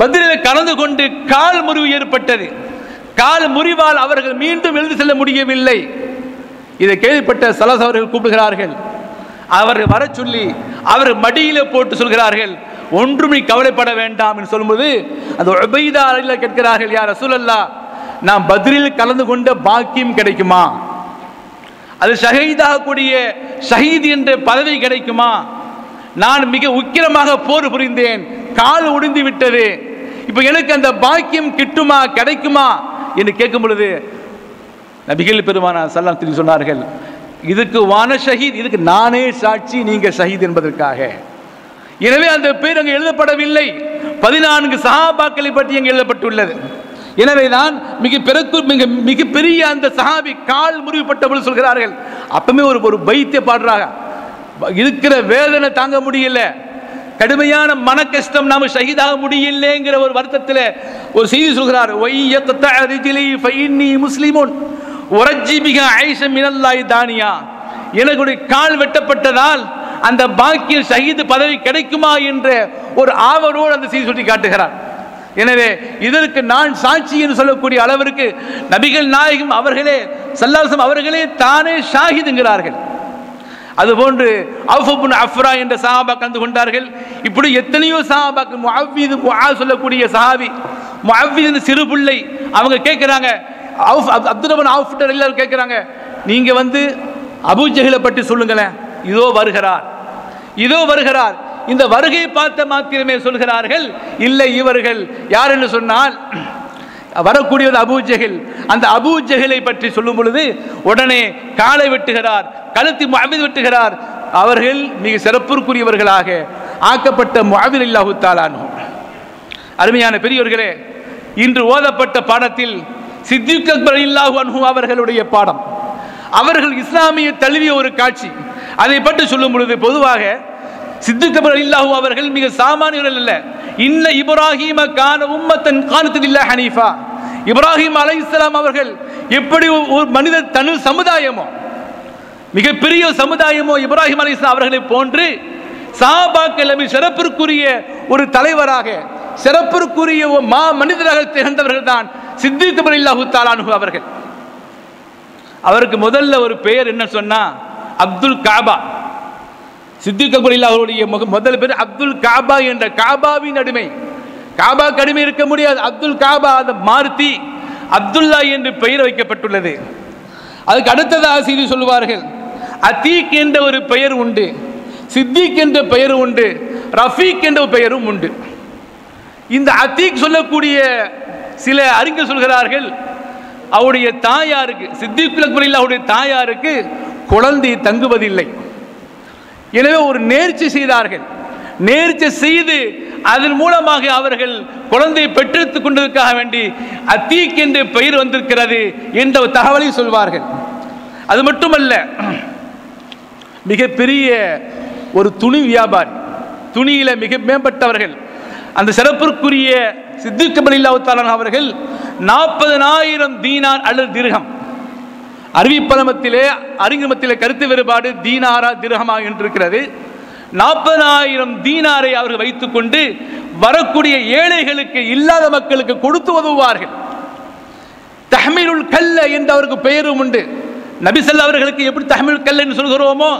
பத்ரிலே கலந்து கொண்டு கால் முறிவு ஏற்பட்டது. கால் முறிவால் அவர்கள் மீண்டும் எழுந்து செல்ல முடியவில்லை. இதை கேள்விப்பட்ட ஸல்லல்லாஹு அவர்கள் கூப்பிடுகிறார்கள். அவர் வர சொல்லி அவர் மடியில போட்டு சொல்கிறார்கள், ஒன்றும் நீ கவலைப்பட வேண்டாம் என்று சொல்லும்போது அந்த உபைதா ரலியல்லாஹு கேட்கிறார்கள், யா ரசூலல்லாஹ், நாம் பத்ரில் கலந்து கொண்ட பாக்கியம் கிடைக்குமா? அது ஷஹீதாகக்கூடிய ஷஹீத் என்ற பதவி கிடைக்குமா? நான் மிக உக்கிரமாக போர் புரிந்தேன், கால் ஒடிந்து விட்டது, இப்போ எனக்கு அந்த பாக்கியம் கிட்டுமா, கிடைக்குமா என்று கேட்கும் பொழுது நபிகள் பெருமானார் ஸல்லல்லாஹு அலைஹி வஸல்லம் சொன்னார்கள், இதுக்கு வான ஷஹீத், இதுக்கு நானே சாட்சி, நீங்க ஷஹீத் என்பதற்காக. எனவே அந்த பேர் அங்கு எழுதப்படவில்லை. 14 சஹாபாக்களை பற்றி அங்கு எழுதப்பட்டுள்ளது. எனவேதான் மிகப்பெரிய அந்த சஹாபி கால் முறிவுப்பட்ட பொழுது சொல்கிறார்கள், அப்பவுமே ஒரு பைத்திய பாடுறாங்க, இருக்கிற வேதனை தாங்க முடியல, கடுமையான மன கஷ்டம், நாம ஷஹீதாக முடியலைங்கிற ஒரு வருத்தத்தில் ஒரு செய்தி சொல்கிறார், எனக்கு கால் வெட்டப்பட்டதால் அந்த பாக்கிய ஷஹீது பதவி கிடைக்குமா என்ற ஒரு ஆவலோடு அந்த செய்தி சொல்லி காட்டுகிறார். எனவே இதற்கு நான் சாட்சி என்று சொல்லக்கூடிய அளவிற்கு நபிகள் நாயகம் அவர்களே ஸல்லல்லாஹு அலைஹி வஸல்லம் அவர்களே தானே ஷாஹிதுங்கிறார்கள். அதுபோன்று அவ்ஃப் இப்னு அஃப்ரா என்ற சஹாபா கலந்து கொண்டார்கள். இப்படி எத்தனையோ சஹாபாக்கள், முஅவ்வித் முஆஸ் சொல்லக்கூடிய சஹாபி, முஅவ்வித் சிறு பிள்ளை, அவங்க கேட்குறாங்க, அப்துர்ரஹ்மான் அவ்ஃப் எல்லாரும் கேட்குறாங்க, நீங்க அபூ ஜஹலை பற்றி சொல்லுங்களேன், இதோ வருகிறார், இதோ வருகிறார். இந்த வருகை பார்த்த மாத்திரமே சொல்கிறார்கள், இல்லை இவர்கள் யார் என்று சொன்னால் வரக்கூடியது அபூ ஜஹல். அந்த அபூ ஜஹலை பற்றி சொல்லும் பொழுது உடனே காலை வெட்டுகிறார், கழுத்தி முஅவ்வித் வெட்டுகிறார். அவர்கள் மிக சிறப்புக்குரியவர்களாக ஆக்கப்பட்ட முஅவ்வித் ரலியல்லாஹு தஆலா அன்ஹு. அருமையான பெரியவர்களே, இன்று ஓதப்பட்ட பாடத்தில் சித்திக் அக்பர் ரலியல்லாஹு அன்ஹு அவர்களுடைய பாடம், அவர்கள் இஸ்லாமிய தழுவிய ஒரு காட்சி. அதை பற்றி சொல்லும் பொழுது பொதுவாக சித்திக் அக்பர் ரலியல்லாஹு அவர்கள் மிக சாமானியர்கள் அல்ல. இன்ன இப்ராஹீம கான உம்மத்தன் கானத் லில்லாஹி ஹனீஃபா. இப்ராஹிம் அலைஹிஸ்ஸலாம் அவர்கள் எப்படி ஒரு மனித தனி சமுதாயமோ, மிகப்பெரிய சமுதாயமோ இப்ராஹிம் அலைஹிஸ்ஸலாம் அவர்களை போன்று சஹாபாக்கள் சிறப்பிற்குரிய ஒரு தலைவராக, சிறப்பிற்குரிய மா மனிதராக திகழ்ந்தவர்கள் தான் சித்திக் அக்பர் ரலியல்லாஹு தஆலா அன்ஹு அவர்கள். அவருக்கு முதல்ல ஒரு பெயர் என்ன சொன்னா, அப்துல் காபா. சித்திக் அக்பர் ரலியல்லாஹுடைய முதல் பேர் அப்துல் காபா என்ற, காபாவின் அடிமை. காபா அடிமை இருக்க முடியாது, அப்துல் காபா அந்த மாருதி அப்துல்லா என்று பெயர் வைக்கப்பட்டுள்ளது. அதுக்கு அடுத்ததாக செய்தி சொல்லுவார்கள், அதீக் என்ற ஒரு பெயர் உண்டு, சித்திக் என்ற பெயர் உண்டு, ரஃபீக் என்ற பெயரும் உண்டு. இந்த அதீக் சொல்லக்கூடிய சில அறிஞர் சொல்கிறார்கள், அவருடைய தாயாருக்கு, சித்திக் அக்பர் ரலியல்லாஹுடைய தாயாருக்கு குழந்தை தங்குவதில்லை. எனவே ஒரு நேர்ச்சி செய்தார்கள். நேர்ச்சி செய்து அதன் மூலமாக அவர்கள் குழந்தையை பெற்றெடுத்துக் கொண்டதற்காக வேண்டி அதீக் என்ற பெயர் வந்திருக்கிறது என்ற தகவலை சொல்வார்கள். அது மட்டுமல்ல, மிகப்பெரிய ஒரு துணி வியாபாரி, துணியில மிக மேம்பட்டவர்கள். அந்த சிறப்பிற்குரிய சித்திக் ரலியல்லாஹு தஆலா அவர்கள் 40,000 தீனார் அல்லது திர்ஹம், அறிவிப்பலமத்திலே அறிஞமத்திலே கருத்து வேறுபாடு தீனாரா திர்ஹமா என்று இருக்கிறது. 40,000 தீனாரை அவர்கள் வைத்துக் கொண்டு வரக்கூடிய ஏழைகளுக்கு, இல்லாத மக்களுக்கு கொடுத்து உதவுவார்கள். தஹ்மீலுல் கல்ல என்று அவருக்கு பெயரும் உண்டு. நபி ஸல்லல்லாஹு அவர்களுக்கு எப்படி தஹ்மீலுல் கல்ல என்று சொல்கிறோமோ,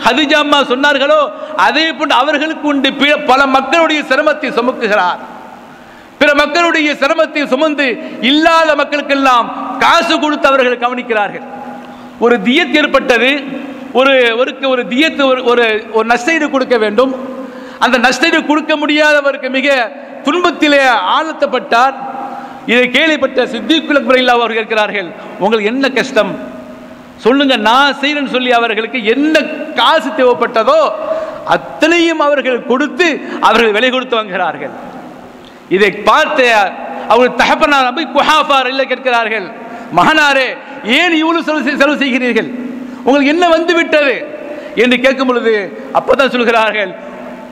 ஹதீஜா அம்மா சொன்னார்களோ, அதே போன்று அவர்களுக்கு உண்டு. பல மக்களுடைய சிரமத்தை சுமக்குகிறார். பிற மக்களுடைய சிரமத்தை சுமந்து இல்லாத மக்களுக்கெல்லாம் காசு கொடுத்து அவர்கள் கவனிக்கிறார்கள். ஒரு தியத் ஏற்பட்டது, ஒரு தியத்து, ஒரு நஷ்டஈடு கொடுக்க வேண்டும். அந்த நஷ்டஈடு கொடுக்க முடியாதவருக்கு மிக துன்பத்திலே ஆழ்த்தப்பட்டார். இதை கேள்விப்பட்ட சித்திக் ரலியல்லாஹு அவர்கள் இருக்கிறார்கள், உங்களுக்கு என்ன கஷ்டம் சொல்லுங்க, நான் செய்கிறேன்னு சொல்லி அவர்களுக்கு என்ன காசு தேவைப்பட்டதோ அத்தனையும் அவர்கள் கொடுத்து அவர்கள் விலை கொடுத்து வாங்குகிறார்கள். இதை பார்த்து அவர்கள் தகப்பனார் அபூ குஹாஃபா ரலியல்லாஹு கேட்கிறார்கள், மகனாரே ஏன் இவ்வளவு செலவு செய்கிறீர்கள், உங்களுக்கு என்ன வந்து விட்டது என்று கேட்கும் பொழுது அப்பதான் சொல்கிறார்கள்,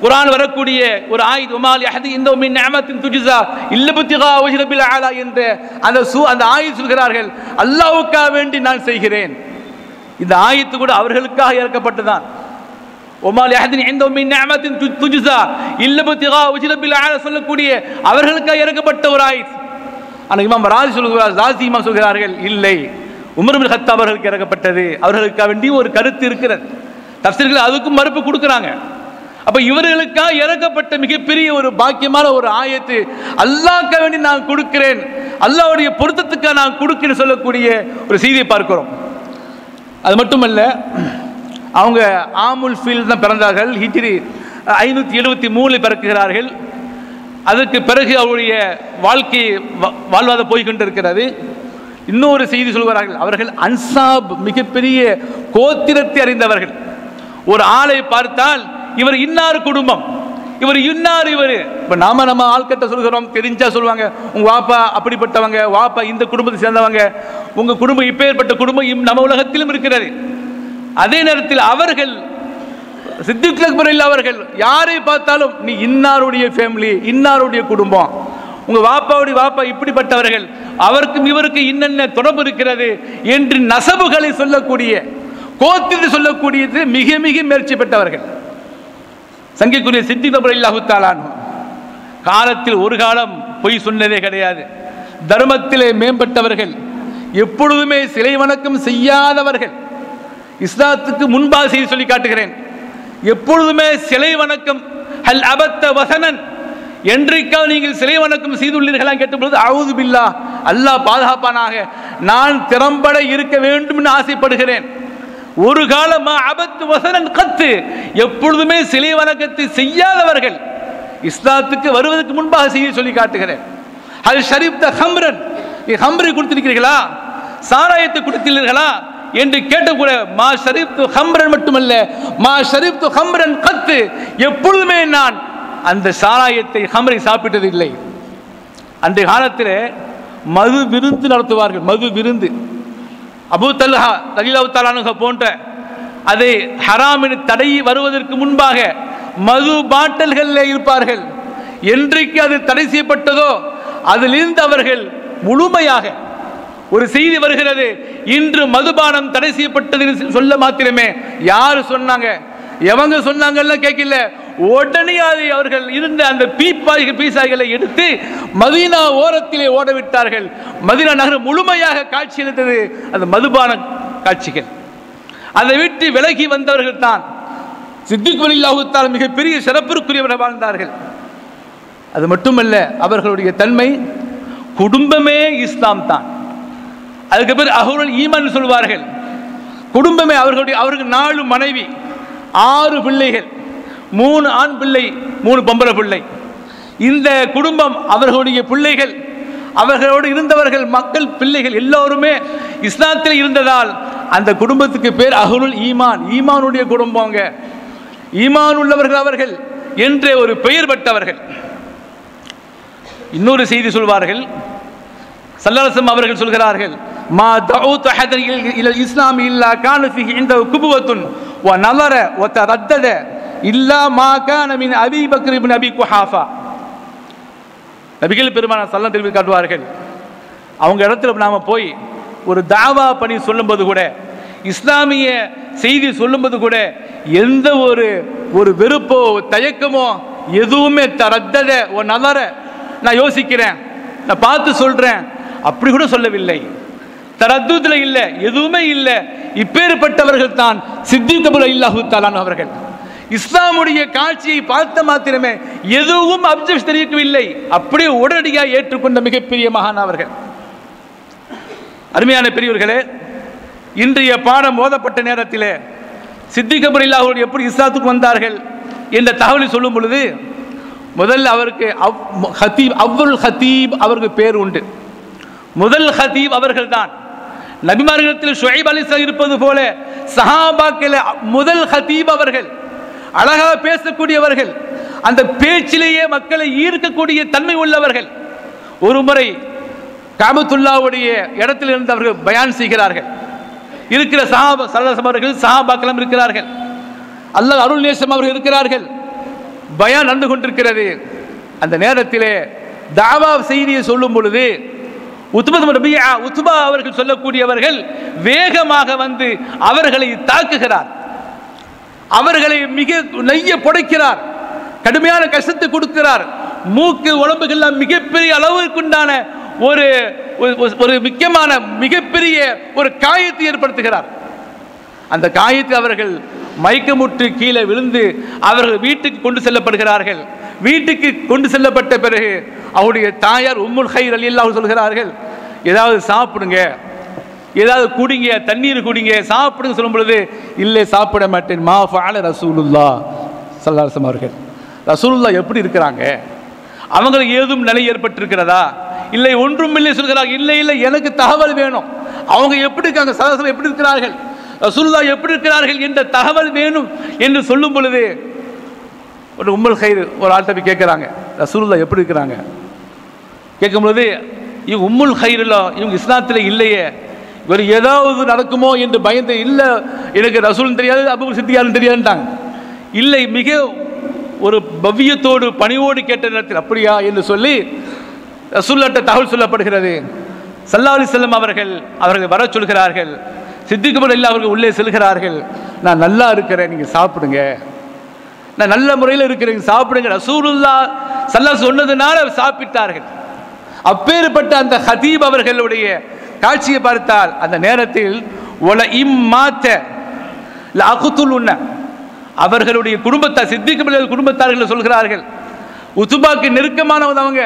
குர்ஆன் வரக்கூடிய ஒரு ஆயத், உமால் யஹதி இந்த மின் நிஅமத்தின் துஜ்ஸா இல்ல பித்திகா வஜ்ஹ ரப்பில் ஆலா என்ற அந்த ஆயத் சொல்கிறார்கள், அல்லாஹ்வுக்காக வேண்டி நான் செய்கிறேன். இந்த ஆயத்து கூட அவர்களுக்காக இறக்கப்பட்டதான். உமால் யஹதி இந்த மின் நிஅமத்தின் துஜ்ஸா இல்ல பித்திகா வஜ்ஹ ரப்பில் ஆலா சொல்லக்கூடிய அவர்களுக்காக இறக்கப்பட்ட ஒரு ஆயத். ஆனால் இமாம் ராஸி சொல்கிறார்கள், இல்லை, உமர் இப்னு கத்தாப் அவர்களுக்கு இறக்கப்பட்டது, அவர்களுக்காக வேண்டி ஒரு கருத்து இருக்கிறது. தஃசீர்கள் அதுக்கும் மறுப்பு கொடுக்குறாங்க. அப்ப இவர்களுக்காக இறக்கப்பட்ட மிகப்பெரிய ஒரு பாக்கியமான ஒரு ஆயத்து, அல்லாஹ்க்காக வேண்டி நான் கொடுக்கிறேன், அல்லாஹ்வுடைய பொருத்தத்துக்காக நான் கொடுக்கிறேன்னு சொல்லக்கூடிய ஒரு செய்தியை பார்க்கிறோம். அது மட்டுமல்ல, அவங்க ஆமுல் ஃபீல் தான் பிறந்தார்கள். ஹிஜ்ரி 573 பிறக்கிறார்கள். அதற்கு பிறகு அவருடைய வாழ்க்கை வாழ்வாத போய்கொண்டிருக்கிறது. இன்னொரு செய்தி சொல்கிறார்கள், அவர்கள் அன்சாப் மிகப்பெரிய கோத்திரத்தை அறிந்தவர்கள். ஒரு ஆளை பார்த்தால் இவர் இன்னார் குடும்பம், இவர் இன்னார், இவர் இப்போ நம்ம ஆள்கிட்ட சொல்கிறோம், தெரிஞ்சா சொல்லுவாங்க, உங்க வாப்பா அப்படிப்பட்டவங்க, வாப்பா இந்த குடும்பத்தை சேர்ந்தவங்க, உங்க குடும்பம் இப்பேற்பட்ட குடும்பம் நம்ம உலகத்திலும் இருக்கிறது. அதே நேரத்தில் அவர்கள் சித்திக் ரலியல்லாஹு அவர்கள் யாரை பார்த்தாலும் நீ இன்னாருடைய ஃபேமிலி, இன்னாருடைய குடும்பம், உங்க வாப்பாவுடைய வாப்பா இப்படிப்பட்டவர்கள், அவருக்கும் இவருக்கு இன்னென்ன தொடர்பு இருக்கிறது என்று நசபுகளை சொல்லக்கூடிய, கோத்திரத்தை சொல்லக்கூடியது மிக மிக முயற்சி பெற்றவர்கள். சங்கைக்குரிய சித்திக் ரலியல்லாஹு தஆலா காலத்தில் ஒரு காலம் பொய் சொன்னதே கிடையாது. தர்மத்திலே மேம்பட்டவர்கள், எப்பொழுதுமே சிலை வணக்கம் செய்யாதவர்கள். இஸ்லாத்துக்கு முன்பாக செய்தி சொல்லி காட்டுகிறேன், எப்பொழுதுமே சிலை வணக்கம், ஹல் அபத்த வசனன், என்றைக்காவது நீங்கள் சிலை வணக்கம் செய்துள்ளீர்களா கேட்டபொழுது அஊது பில்லாஹ், அல்லாஹ் பாதுகாப்பானாக, நான் திறம்பட இருக்க வேண்டும் என்று ஆசைப்படுகிறேன். ஒரு காலமா அபத்து வசனன் கத்து, எப்பொழுதுமே சிலை வணக்கத்தை செய்யாதவர்கள் இஸ்லாத்துக்கு வருவதற்கு முன்பாக செய்தி சொல்லி காட்டுகிறேன். ஹல் ஷரீப்த ஹம்ரன், ஹம்ரை கொடுத்திருக்கிறீர்களா, சாராயத்தை கொடுத்தீர்களா என்று கேட்டக்கூட மா ஷரீப்து ஹம்ரன் மட்டுமல்ல, மா ஷரீப்து ஹம்ரன் கத்து, எப்பொழுதுமே நான் அந்த சாராயத்தை ஹம்ரை சாப்பிட்டதில்லை. அன்றைய காலத்தில் மது விருந்து நடத்துவார்கள். மது விருந்து அபூ தல்ஹா ரலியல்லாஹு தஆலா அன்ஹு போன்ற அதை ஹராமின் தடை வருவதற்கு முன்பாக மது பாட்டல்களில் இருப்பார்கள். என்றைக்கு அது தடை செய்யப்பட்டதோ அதிலிருந்து அவர்கள் முழுமையாக, ஒரு செய்தி வருகிறது, இன்று மதுபானம் தடை செய்யப்பட்டது சொல்ல மாத்திரமே யாரு சொன்னாங்க, எவங்க சொன்னாங்கன்னு கேட்கல, உடனே அதை அவர்கள் இருந்த அந்த பீசாய்களை எடுத்து மதீனா ஓரத்திலே ஓடவிட்டார்கள். மதீனா நகரம் முழுமையாக காட்சி அளித்தது அந்த மதுபான காட்சிகள். அதை விட்டு விலகி வந்தவர்கள் தான் சித்திக் ரலியல்லாஹு தஆலா மிகப்பெரிய சிறப்பிற்குரியவர்கள் வாழ்ந்தார்கள். அது மட்டுமல்ல, அவர்களுடைய தன்மை குடும்பமே இஸ்லாம் தான். அதுக்கு பிறகு அஹ்லுல் ஈமான் சொல்வார்கள். குடும்பமே அவர்களுக்கு 4 மனைவி, 6 பிள்ளைகள், 3 ஆண் பிள்ளை, 3 பொம்பளை பிள்ளை. இந்த குடும்பம், அவர்களுடைய பிள்ளைகள், அவர்களோடு இருந்தவர்கள், மக்கள், பிள்ளைகள் எல்லோருமே இஸ்லாத்தில் இருந்ததால் அந்த குடும்பத்துக்கு பேர் அஹ்லுல் ஈமான், ஈமானுடைய குடும்பங்க, ஈமான் உள்ளவர்கள் அவர்கள் என்ற ஒரு பெயர் பெற்றவர்கள். இன்னொரு செய்தி சொல்வார்கள், ஸல்லல்லாஹு அலைஹி வஸல்லம் அவர்கள் சொல்கிறார்கள், மா தஊத் அஹதன் இலல் இஸ்லாம் இல்லா கான ஃபீஹி இன்தஹு குபுவத்துன் வ நஸர வ தரத்தத இல்லா மா கான மின் அபீ பக்ர் இப்னு அபீ குஹாஃபா. நபிகள் பெருமானார் ஸல்லல்லாஹு அலைஹி வஸல்லம் காட்டுவார்கள், அவங்க இடத்துல நாம போய் ஒரு தாவா பணி சொல்லும்போது கூட, இஸ்லாமிய செய்தி சொல்லும்போது கூட எந்த ஒரு வெறுப்போ தயக்கமோ எதுவுமே தரத்தத ஒரு நலர நான் யோசிக்கிறேன், நான் பார்த்து சொல்றேன் அப்படி கூட சொல்லவில்லை. தரத்துல இல்லை, எதுவுமே இல்லை. இப்பேற்பட்டவர்கள் தான் சித்திக் ரலியல்லாஹு தஆலா அவர்கள். இஸ்லாமுடைய காட்சியை பார்த்த மாத்திரமே எதுவும் அப்ஜெக்ட் தெரிவிக்கவில்லை, அப்படியே உடனடியாக ஏற்றுக்கொண்ட மிகப்பெரிய மகான் அவர்கள். அருமையான பெரியவர்களே, இன்றைய பாடம் ஓதப்பட்ட நேரத்தில் சித்திக் ரலியல்லாஹு எப்படி இஸ்லாத்துக்கு வந்தார்கள் என்ற தகவலை சொல்லும் பொழுது, முதல் அவருக்கு அவ்வல் ஹத்தீப் அவருக்கு பேர் உண்டு. முதல் ஹத்தீப் அவர்கள் தான். நபிமார்களிடத்தில் ஷுஐப் அலைஹிஸ்ஸலாம் இருப்பது போல சஹாபாக்கள் முதல் ஹத்தீப் அவர்கள். அழகாக பேசக்கூடியவர்கள், அந்த பேச்சிலேயே மக்களை ஈர்க்கக்கூடிய தன்மை உள்ளவர்கள். ஒரு முறை காபத்துல்லாவுடைய இடத்தில் இருந்து அவர்கள் பயான் செய்கிறார்கள். இருக்கிற சஹாபாக்களும் இருக்கிறார்கள், அல்லாஹ் அருள் நேசம் அவர்கள் இருக்கிறார்கள். பயான் நடந்து கொண்டிருக்கிறது. அந்த நேரத்திலே தாவா செய்தியை சொல்லும் பொழுது உத்பா அவர்கள் சொல்லக்கூடியவர்கள் வேகமாக வந்து அவர்களை தாக்குகிறார், அவர்களை மிக நெய்ய புடைக்கிறார், கடுமையான கஷ்டத்தை கொடுக்கிறார். மூக்கு உடம்புகள்லாம் மிகப்பெரிய அளவுக்குண்டான ஒரு முக்கியமான மிகப்பெரிய ஒரு காயத்தை ஏற்படுத்துகிறார். அந்த காயத்தை அவர்கள் மயக்கமுற்று கீழே விழுந்து அவர்கள் வீட்டுக்கு கொண்டு செல்லப்படுகிறார்கள். வீட்டுக்கு கொண்டு செல்லப்பட்ட பிறகு அவருடைய தாயார் உம்முல் ஹைர் ரலியல்லாஹு சொல்கிறார்கள், ஏதாவது சாப்பிடுங்க, ஏதாவது குடிங்க, தண்ணீர் குடிங்க, சாப்பிடுங்க சொல்லும் பொழுது, இல்லை சாப்பிட மாட்டேன். மா ஃபஅல ரசூலுல்லாஹ் ஸல்லல்லாஹு அலைஹி வஸல்லம் அவர்கள். ரசூலுல்லாஹ் எப்படி இருக்கிறாங்க, அவங்களுக்கு ஏதும் நிலை ஏற்பட்டிருக்கிறதா? இல்லை ஒன்றும் இல்லை சொல்கிறாங்க. இல்லை இல்லை, எனக்கு தகவல் வேணும், அவங்க எப்படி இருக்காங்க, சதசம் எப்படி இருக்கிறார்கள், ரசூலுல்லாஹ் எப்படி இருக்கிறார்கள் என்ற தகவல் வேணும் என்று சொல்லும் பொழுது ஒரு உம்முல் ஹைர் ஒரு ஆள்கிட்ட போய் கேட்குறாங்க, ரசூலுல்லாஹ் எப்படி இருக்கிறாங்க. கேட்கும் பொழுது இவங்க உம்முல் ஹைரில் இவங்க இஸ்லாத்தில் இல்லையே, இவர் ஏதாவது நடக்குமோ என்று பயந்து, இல்லை எனக்கு ரசூலும் தெரியாது அபூபக்கர் சித்தியாரும் தெரியாதுன்ட்டாங்க. இல்லை, மிக ஒரு பவ்யத்தோடு பணிவோடு கேட்ட நேரத்தில் அப்படியா என்று சொல்லி ரசூலுல்லாஹ்ட்ட தகவல் சொல்லப்படுகிறது. ஸல்லல்லாஹு அலைஹி வஸல்லம் அவர்கள் வர சொல்கிறார்கள். சித்திக் ரலியல்லாஹு அவர்கள் உள்ளே செல்கிறார்கள். நான் நல்லா இருக்கிறேன், நீங்கள் சாப்பிடுங்க, நான் நல்ல முறையில் இருக்கிறேன், சாப்பிடுங்க. ரசூலுல்லாஹ் ஸல்லல்லாஹு சொன்னதுனால சாப்பிட்டார்கள். அப்பேற்பட்ட அந்த ஹதீப் அவர்களுடைய காட்சியை பார்த்தால் அந்த நேரத்தில் அவர்களுடைய குடும்பத்தார், சித்திக் குடும்பத்தார்கள் சொல்கிறார்கள், உத்துபாக்கு நெருக்கமானவங்க அவங்க,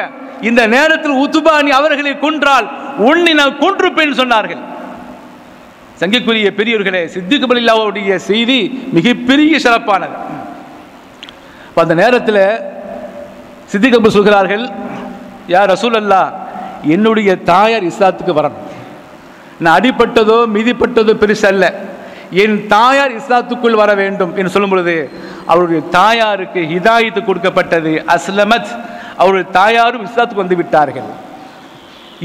இந்த நேரத்தில் உத்துபா நீ அவர்களை கொன்றால் உன்னை நான் கொன்றுப்பேன் சொன்னார்கள். சங்கைக்குரிய பெரியவர்களே, சித்திக் ரலியல்லாஹுடைய செய்தி மிகப்பெரிய சிறப்பானது. அந்த நேரத்தில் சித்திக் சொல்கிறார்கள், யா ரசூலல்லாஹ், என்னுடைய தாயார் இஸ்லாத்துக்கு வரணும், நான் அடிப்பட்டதோ மிதிப்பட்டதோ பெருசல்ல, என் தாயார் இஸ்லாத்துக்குள் வர வேண்டும் என்று சொல்லும் பொழுது அவருடைய தாயாருக்கு ஹிதாயத்து கொடுக்கப்பட்டது. அஸ்லமத், அவருடைய தாயாரும் இஸ்லாத்துக்கு வந்து விட்டார்கள்.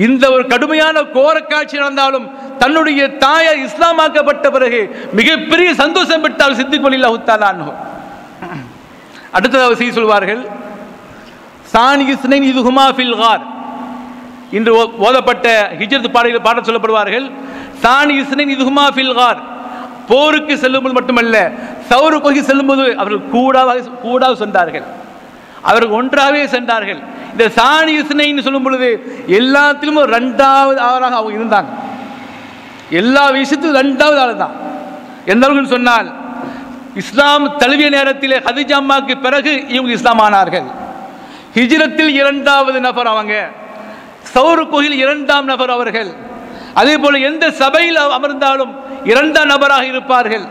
இந்த ஒரு கடுமையான கோர காட்சி நடந்தாலும் தன்னுடைய தாயார் இஸ்லாமாக்கப்பட்ட பிறகு மிகப்பெரிய சந்தோஷம் பெற்றால் சித்திக் ரலியல்லாஹு தஆலா அன்ஹு. அடுத்ததாக செய்தி சொல்வார்கள், சானி இஸ்னைன் இதுஹுமா ஃபில் கார். இன்று ஓதப்பட்ட ஹிஜ்ரத் பாடல்கள் பாட சொல்லப்படுவார்கள். சானி இஸ்னைன் இதுஹுமா ஃபில் கார், போருக்கு செல்லும்போது மட்டுமல்ல, சௌரு கொகி செல்லும்போது அவர்கள் கூடாக சென்றார்கள், அவர்கள் ஒன்றாகவே சென்றார்கள். இந்த சானி இஸ்னைன்னு சொல்லும் பொழுது எல்லாத்திலும் ரெண்டாவது ஆளாக அவங்க இருந்தாங்க. எல்லா விஷயத்துக்கும் ரெண்டாவது ஆள் தான். எந்த அளவுக்கு சொன்னால், இஸ்லாம் தழுவிய நேரத்தில் ஹதீஜா அம்மாவுக்கு பிறகு இவங்க இஸ்லாம் ஆனார்கள். ஹிஜ்ரத்தில் இரண்டாவது நபர் அவங்க, சௌரு கோயில் இரண்டாம் நபர் அவர்கள். அதே போல எந்த சபையில் அமர்ந்தாலும் இரண்டாம் நபராக இருப்பார்கள்.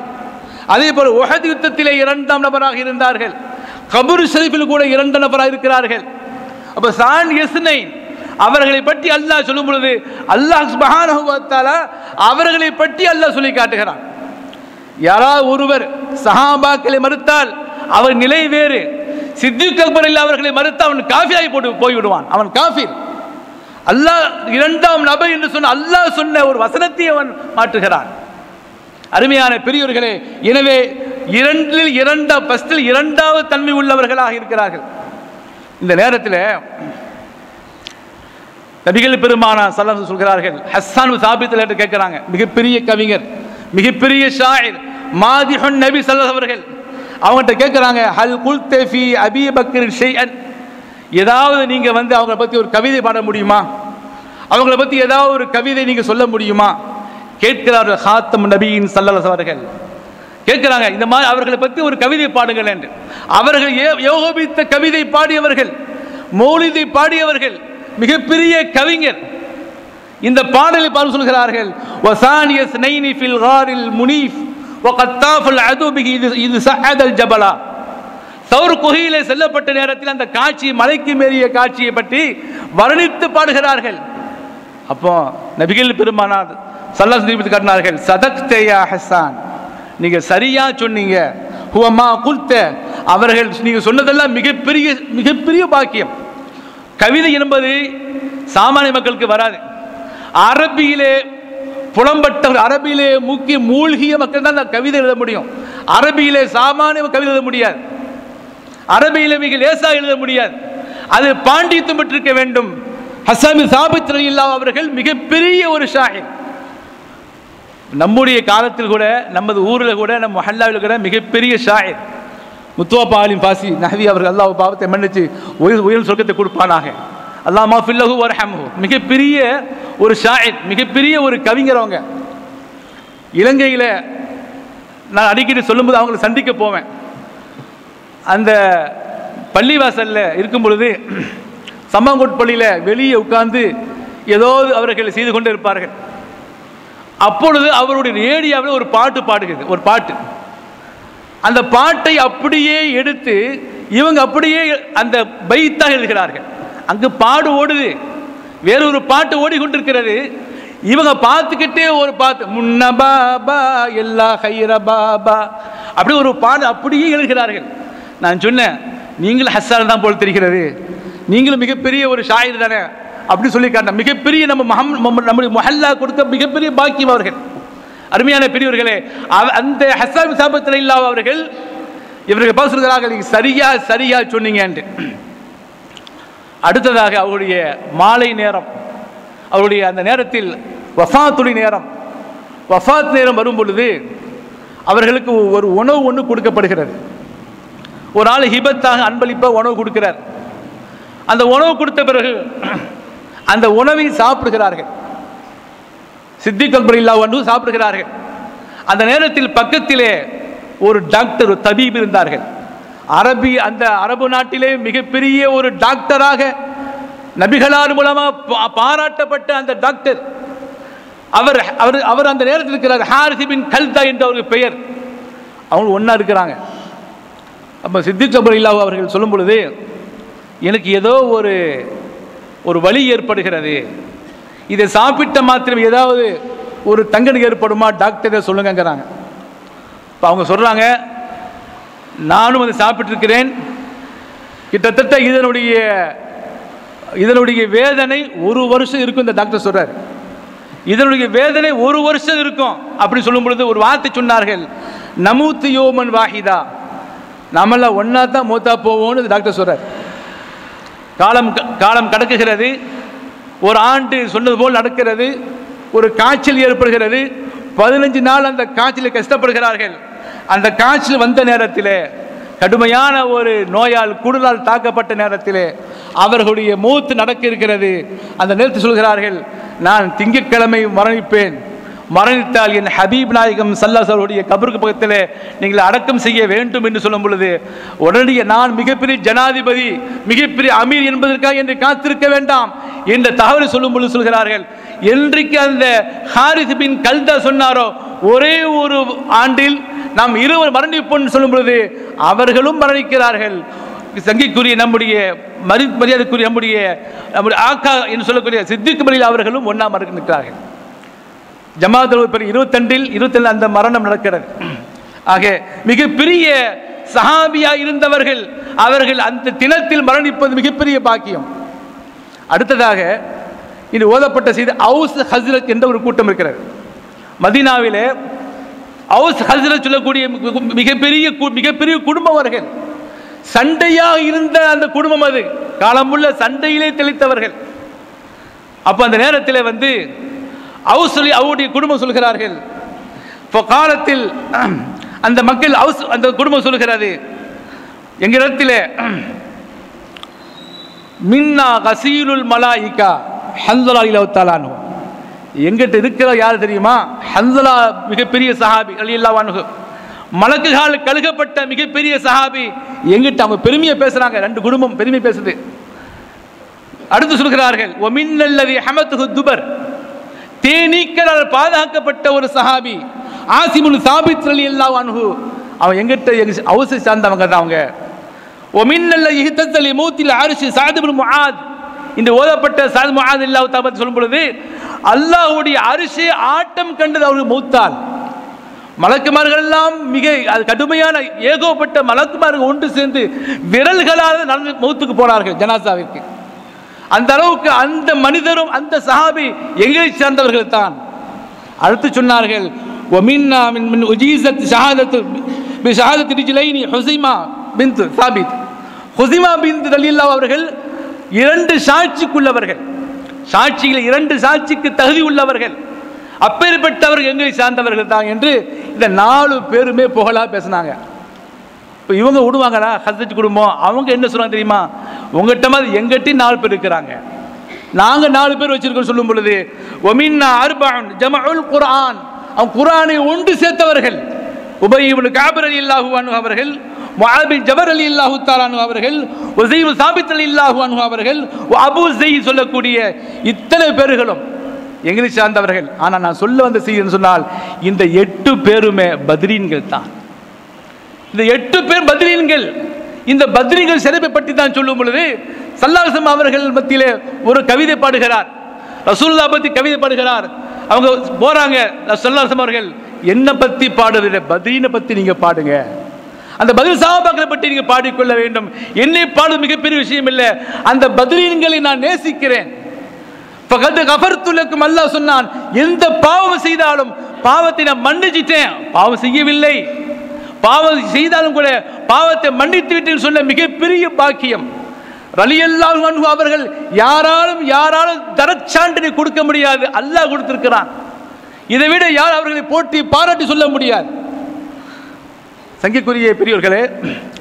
அதே போல உஹத் யுத்தத்திலே இரண்டாம் நபராக இருந்தார்கள். கபூர் ஷரீஃபில் கூட இரண்டாம் நபராக இருக்கிறார்கள். அப்ப சான் யஸ்னைன் அவர்களை பற்றி அல்லாஹ் சொல்லும் பொழுது அல்லாஹ் சுப்ஹானஹு வ தஆலா அவர்களை பற்றி அல்லாஹ் சொல்லி காட்டுகிறான். யாராவது ஒருவர் சஹாபாக்களை மறுத்தால் அவர் நிலை வேறு. சித்திக் அக்பர் அவர்களை மறுத்து அவன் காஃபிராகி போய்விடுவான், அவன் காஃபிர். அல்லாஹ் இரண்டாம் நபர் என்று சொன்ன அல்லாஹ் சொன்ன ஒரு வசனத்தை அவன் மாற்றுகிறான். அருமையான பெரியவர்களே, எனவே இரண்டாவது தன்மை உள்ளவர்களாக இருக்கிறார்கள். இந்த நேரத்தில் நபிகள் பெருமானார் ஸல்லல்லாஹு அலைஹி சொல்கிறார்கள், ஹஸ்ஸான் சாபித் என்று கேட்கிறாங்க, மிகப்பெரிய கவிஞர், மிகப்பெரிய ஷாயிர், மாதிஹுன் நபி ஸல்லல்லாஹு அவர்கள். அவங்ககிட்ட கேட்கிறாங்க, ஹல் குல்த ஃபீ அபீ பக்கர் ஷைஅன், ஏதாவது நீங்க அவங்களை பத்தி ஒரு கவிதை பாட முடியுமா, அவங்களை பத்தி ஏதாவது ஒரு கவிதை நீங்க சொல்ல முடியுமா கேட்கிறார்கள். ஹாத்தம் நபியின் ஸல்லல்லாஹு அவர்கள் கேட்கிறாங்க, இந்த மாதிரி அவர்களை பத்தி ஒரு கவிதை பாடுங்கள் என்று. அவர்கள் யோகபித்த கவிதை பாடியவர்கள், மௌலிதை பாடியவர்கள், மிகப்பெரிய கவிஞர். இந்த பாடலை பார்த்து சொல்கிறார்கள், வசானியஸ் நைனி ஃபில் காரில் முனீஃப் வகத்தாஃபல் அதுபிஹி இது சஅதல் ஜபலா. சௌர் குகையிலே செல்லப்பட்ட நேரத்தில் அந்த காட்சி, மலைக்கு மேறிய காட்சியை பற்றி வர்ணித்து பாடுகிறார்கள். அப்போ நபிகள் பெருமானார் ஸல்லல்லாஹு அலைஹி வஸல்லம் காட்டினார்கள், சதக்த யா ஹஸ்ஸான், நீங்க சரியா சொன்னீங்க. ஹுவமா குல்த, அவர்கள் நீங்க சொன்னதெல்லாம் மிகப்பெரிய பாக்கியம். கவிதை என்பது சாமானிய மக்களுக்கு வராது. அரபியிலே புலம்பட்ட, அரபியிலே மூழ்கிய மக்கள் தான் கவிதை எழுத முடியும். அரபியிலே சாமானிய கவிதை எழுத முடியாது, அரபியிலே மிக லேசா எழுத முடியாது. அது பாண்டித்யம் பெற்றிருக்க வேண்டும். ஹஸ்ஸான் சாபித் ரலியல்லாஹு அவர்கள் மிகப்பெரிய ஒரு ஷாயிர். நம்முடைய காலத்தில் கூட, நமது ஊரில் கூட, நம்ம மஹல்லாவில் கூட மிகப்பெரிய ஷாயிர் முத்துவா ஆலிம் பாசி நஹ்வி அவர்கள், அல்லாஹ் பாவத்தை மன்னிச்சு உயர் சொர்க்கத்தை கொடுப்பானாக, அல்லாஹ் மஃபில்லஹு வர்ஹம்ஹு. மிகப்பெரிய ஒரு ஷாயிர், மிகப்பெரிய ஒரு கவிஞர். அவங்க இலங்கையில் நான் அடிக்கடி சொல்லும்போது அவங்களை சந்திக்க போவேன். அந்த பள்ளிவாசல்ல இருக்கும் பொழுது சம்மாங்கோட் பள்ளியில் வெளியே உட்கார்ந்து ஏதோ அவர்கள் செய்து கொண்டு இருப்பார்கள். அப்பொழுது அவருடைய ரேடியோவில் ஒரு பாட்டு பாடுகிறது, ஒரு பாட்டு. அந்த பாட்டை அப்படியே எடுத்து இவங்க அப்படியே அந்த பைத்தாக எழுதுகிறார்கள். அங்கு பாடு ஓடுது, வேறொரு பாட்டு ஓடிக்கொண்டிருக்கிறது. இவங்க பார்த்துக்கிட்டே ஒரு பாட்டு, முன்ன பாபா எல்லா ஹைர பாபா, அப்படி ஒரு பாடு அப்படியே எழுதுகிறார்கள். நான் சொன்னேன், நீங்களும் ஹஸ்ஸான் தான் போல் தெரிகிறது, நீங்களும் மிகப்பெரிய ஒரு ஷாயிர் தானே அப்படி சொல்லி காட்டின. மிகப்பெரிய நம்முடைய மஹல்லா கொடுத்த மிகப்பெரிய பாக்கியம் அவர்கள். அருமையான பெரியவர்களே, அந்த ஹஸ்ஸான் சாபித் ரலியல்லாஹு அவர்கள் இவர்கள் பேசுகிறார்கள், நீங்க சரியா சொன்னீங்க என்று. அடுத்ததாக அவருடைய மாலை நேரம், அவருடைய அந்த நேரத்தில் வஃபாத்துடைய நேரம், வஃபாத் நேரம் வரும் பொழுது அவர்களுக்கு ஒரு உணவு ஒன்று கொடுக்கப்படுகிறது. ஒரு ஆள் ஹிபத்தாக அன்பளிப்பாக உணவு கொடுக்கிறார். அந்த உணவு கொடுத்த பிறகு அந்த உணவை சாப்பிடுகிறார்கள். சித்திக் அக்பர் ரலியல்லாஹு அன்ஹு சாப்பிடுகிறார்கள். அந்த நேரத்தில் பக்கத்திலே ஒரு டாக்டர், ஒரு தபீப் இருந்தார்கள். அந்த அரபு நாட்டிலே மிகப்பெரிய ஒரு டாக்டராக நபிகளார் மூலமா பாராட்டப்பட்ட அந்த டாக்டர், அவர் அவர் அவர் அந்த நேரத்தில் இருக்கிறார். ஹாரிஸ் பின் கல்தா என்ற ஒரு பெயர். அவங்க ஒன்றா இருக்கிறாங்க. அப்போ சித்திக் அக்பர் ரலியல்லாஹு அவர்கள் சொல்லும் பொழுது, எனக்கு ஏதோ ஒரு வலி ஏற்படுகிறது, இதை சாப்பிட்ட மாத்திரம் ஏதாவது ஒரு தங்கனை ஏற்படுமா டாக்டரை சொல்லுங்கிறாங்க. இப்போ அவங்க சொல்கிறாங்க, நானும் அதை சாப்பிட்டிருக்கிறேன், கிட்டத்தட்ட இதனுடைய வேதனை 1 வருஷம் இருக்கும். இந்த டாக்டர் சொல்றார், இதனுடைய வேதனை 1 வருஷம் இருக்கும். அப்படி சொல்லும் பொழுது ஒரு வார்த்தை சொன்னார்கள், நமூத்து யோமன் வாஹிதா, நம்மளாம் ஒன்னா தான் மூத்தா போவோம்னு டாக்டர் சொல்றார். காலம் கடக்குகிறது, ஒரு ஆண்டு சொன்னது போல் நடக்கிறது, ஒரு காய்ச்சல் ஏற்படுகிறது. 15 நாள் அந்த காய்ச்சலில் கஷ்டப்படுகிறார்கள். அந்த காய்ச்சல் வந்த நேரத்தில், கடுமையான ஒரு நோயால் குடலால் தாக்கப்பட்ட நேரத்தில் அவர்களுடைய மூத்து நடக்க இருக்கிறது. அந்த நேரத்தில் சொல்கிறார்கள், நான் திங்கட்கிழமை மரணிப்பேன், மரணித்தால் என் ஹபீப் நாயகம் ஸல்லல்லாஹு அலைஹி வஸல்லம் கபருக்கு பக்கத்தில் நீங்கள் அடக்கம் செய்ய வேண்டும் என்று சொல்லும் பொழுது, உடனடியே நான் மிகப்பெரிய ஜனாதிபதி, மிகப்பெரிய அமீர் என்பதற்காக என்று காத்திருக்க வேண்டாம் என்ற தகவலை சொல்லும் பொழுது சொல்கிறார்கள், என்றைக்கு அந்த ஹாரிஸ் பின் கல்தா சொன்னாரோ, ஒரே ஒரு ஆண்டில் நாம் 20 மரணிப்போம் சொல்லும் பொழுது அவர்களும் மரணிக்கிறார்கள். சங்கிக்குரிய நம்முடைய மரியாதைக்குரிய நம்முடைய ஆக்கா என்று சொல்லக்கூடிய சித்திக் அக்பர் அவர்களும் ஒன்றா மரணிக்கிறார்கள். ஜமாத் 22 அந்த மரணம் நடக்கிறது. ஆக மிகப்பெரிய சஹாபியா இருந்தவர்கள், அவர்கள் அந்த தினத்தில் மரணிப்பது மிகப்பெரிய பாக்கியம். அடுத்ததாக இது ஓதப்பட்ட செய்தி, அவுஸ் ஹஸ்ரத் என்ற ஒரு கூட்டம் இருக்கிறது. மதீனாவிலே அவுஸ் ஹஸ்ரஜ் சொல்லக்கூடிய மிகப்பெரிய குடும்பம் அவர்கள். சண்டையாக இருந்த அந்த குடும்பம், அது காலமுள்ள சண்டையிலே தெளித்தவர்கள். அப்ப அந்த நேரத்தில் வந்து அவுஸ் அவருடைய குடும்பம் சொல்கிறார்கள், காலத்தில் அந்த மக்கள் அந்த குடும்பம் சொல்கிறது, எங்களிடத்தில் மின்னா கசீலுல் மலாயிகா ஹன்ஸலா ரலியல்லாஹு அன்ஹு, எங்கிட்ட இருக்கிற யார் தெரியுமா? ஹன்ஸலா மிகப்பெரிய சஹாபி ரலியல்லாஹு அன்ஹு, மலக்குகள் கழுகப்பட்ட மிகப்பெரிய சஹாபி. எங்கிட்ட அவங்க பெருமையை பேசுறாங்க, ரெண்டு குடும்பம் பெருமை பேசுது. அடுத்து சொல்கிறார்கள், ஒமின்னல்லதி ஹமதுஹு துபர், தேனீக்களால் பாதுகாக்கப்பட்ட ஒரு சஹாபி ஆசிமுல் சாபித் ரலியல்லாஹு அன்ஹு, அவன் எங்கிட்ட அவுஸை சார்ந்தவங்க தான் அவங்க. ஒமின்னல்லதி இஹ்தஸலி மௌத்தில் அர்ஷ் சஅத் இப்னு முஆத், இந்த ஓதப்பட்ட சஅத் முஆத் ரலியல்லாஹு தஆலா சொல்லும் பொழுது அல்லாஹ்வுடைய அர்ஷை ஆட்டம் கண்டது அவர்கள் மௌத்தால். மலக்குமார்கள் எல்லாம் மிக கடுமையான ஏகோப்பட்ட மலக்குமார்கள் ஒன்று சேர்ந்து விரல்களால் நடந்து மௌத்துக்கு போனார்கள் ஜனாசாவிற்கு. அந்த அளவுக்கு அந்த மனிதரும் அந்த சஹாபி எங்களை சார்ந்தவர்கள் தான். அடுத்து சொன்னார்கள், ومنا من اجيزت شهاده بشهاده رجلين حزيمه بنت ثابت, ஹுஸைமா பின்த் ரலியல்லாஹு அவர்கள் இரண்டு சாட்சிக்குள்ளவர்கள், சாட்சிகள் இரண்டு சாட்சிக்கு தகுதி உள்ளவர்கள், அப்பேற்பட்டவர்கள் எங்களை சார்ந்தவர்கள் தான் என்று இந்த 4 பேருமே புகழா பேசினாங்க. இப்போ இவங்க விடுவாங்கடா ஹஸ்ரஜ் குடும்பம், அவங்க என்ன சொல்றாங்க தெரியுமா? உங்ககிட்ட மாதிரி எங்கிட்ட 4 பேர் இருக்கிறாங்க, நாங்க 4 பேர் வச்சிருக்கோம் சொல்லும் பொழுது ஒமின்னா அர்பஉன் ஜமஉல் குர்ஆன், அவங்க குர்ஆனை ஒன்று சேர்த்தவர்கள். உபய் இப்னு கஅப் ரலியல்லாஹு அன்ஹு அவர்கள், முஆத் பின் ஜபர் ரலியல்லாஹு தஆலா அன்ஹு அவர்கள், உஸைம் சாபித் ரலியல்லாஹு அன்ஹு அவர்கள், அபூ ஸைத் சொல்லக்கூடிய இத்தனை பேர்களும் எங்களை சார்ந்தவர்கள். ஆனா நான் சொல்ல வந்த செய்தின்னு சொன்னால் இந்த 8 பேருமே பத்ரீன்கள் தான். இந்த 8 பேர் பத்ரீன்கள். இந்த பத்ரீன்கள் சிறப்பை பற்றி தான் சொல்லும் பொழுது ஸல்லல்லாஹு அலைஹி வஸல்லம் அவர்கள் மத்தியிலே ஒரு கவிதை பாடுகிறார், ரசூலுல்லாஹ் பத்தி கவிதை பாடுகிறார். அவங்க போறாங்க, ஸல்லல்லாஹு அலைஹி வஸல்லம் அவர்கள் என்ன பத்தி பாடுறதில்லை, பத்ரீனை பத்தி நீங்க பாடுங்க, அந்த பதில் சஹாபாக்களை பற்றி நீங்க பாடிக்கொள்ள வேண்டும். என்னை பாடு மிகப்பெரிய விஷயம் இல்லை, அந்த பத்ரீன்களை நான் நேசிக்கிறேன். ஃபகத் கஃபர்து லக்கும், அல்லாஹ் சொன்னான், எந்த பாவம் செய்தாலும் பாவத்தை நான் மன்னிச்சிட்டேன். பாவம் செய்யவில்லை, பாவம் செய்தாலும் கூட பாவத்தை மன்னித்து விட்டேன் சொன்ன மிகப்பெரிய பாக்கியம். ரலியல்லாஹு அன்ஹு அவர்கள் யாராலும் தரச்சான்றினை கொடுக்க முடியாது, அல்லாஹ் கொடுத்திருக்கிறான். இதை விட யார் அவர்களை போற்றி பாராட்டி சொல்ல முடியாது. சங்கிக்குரிய பெரியவர்களே,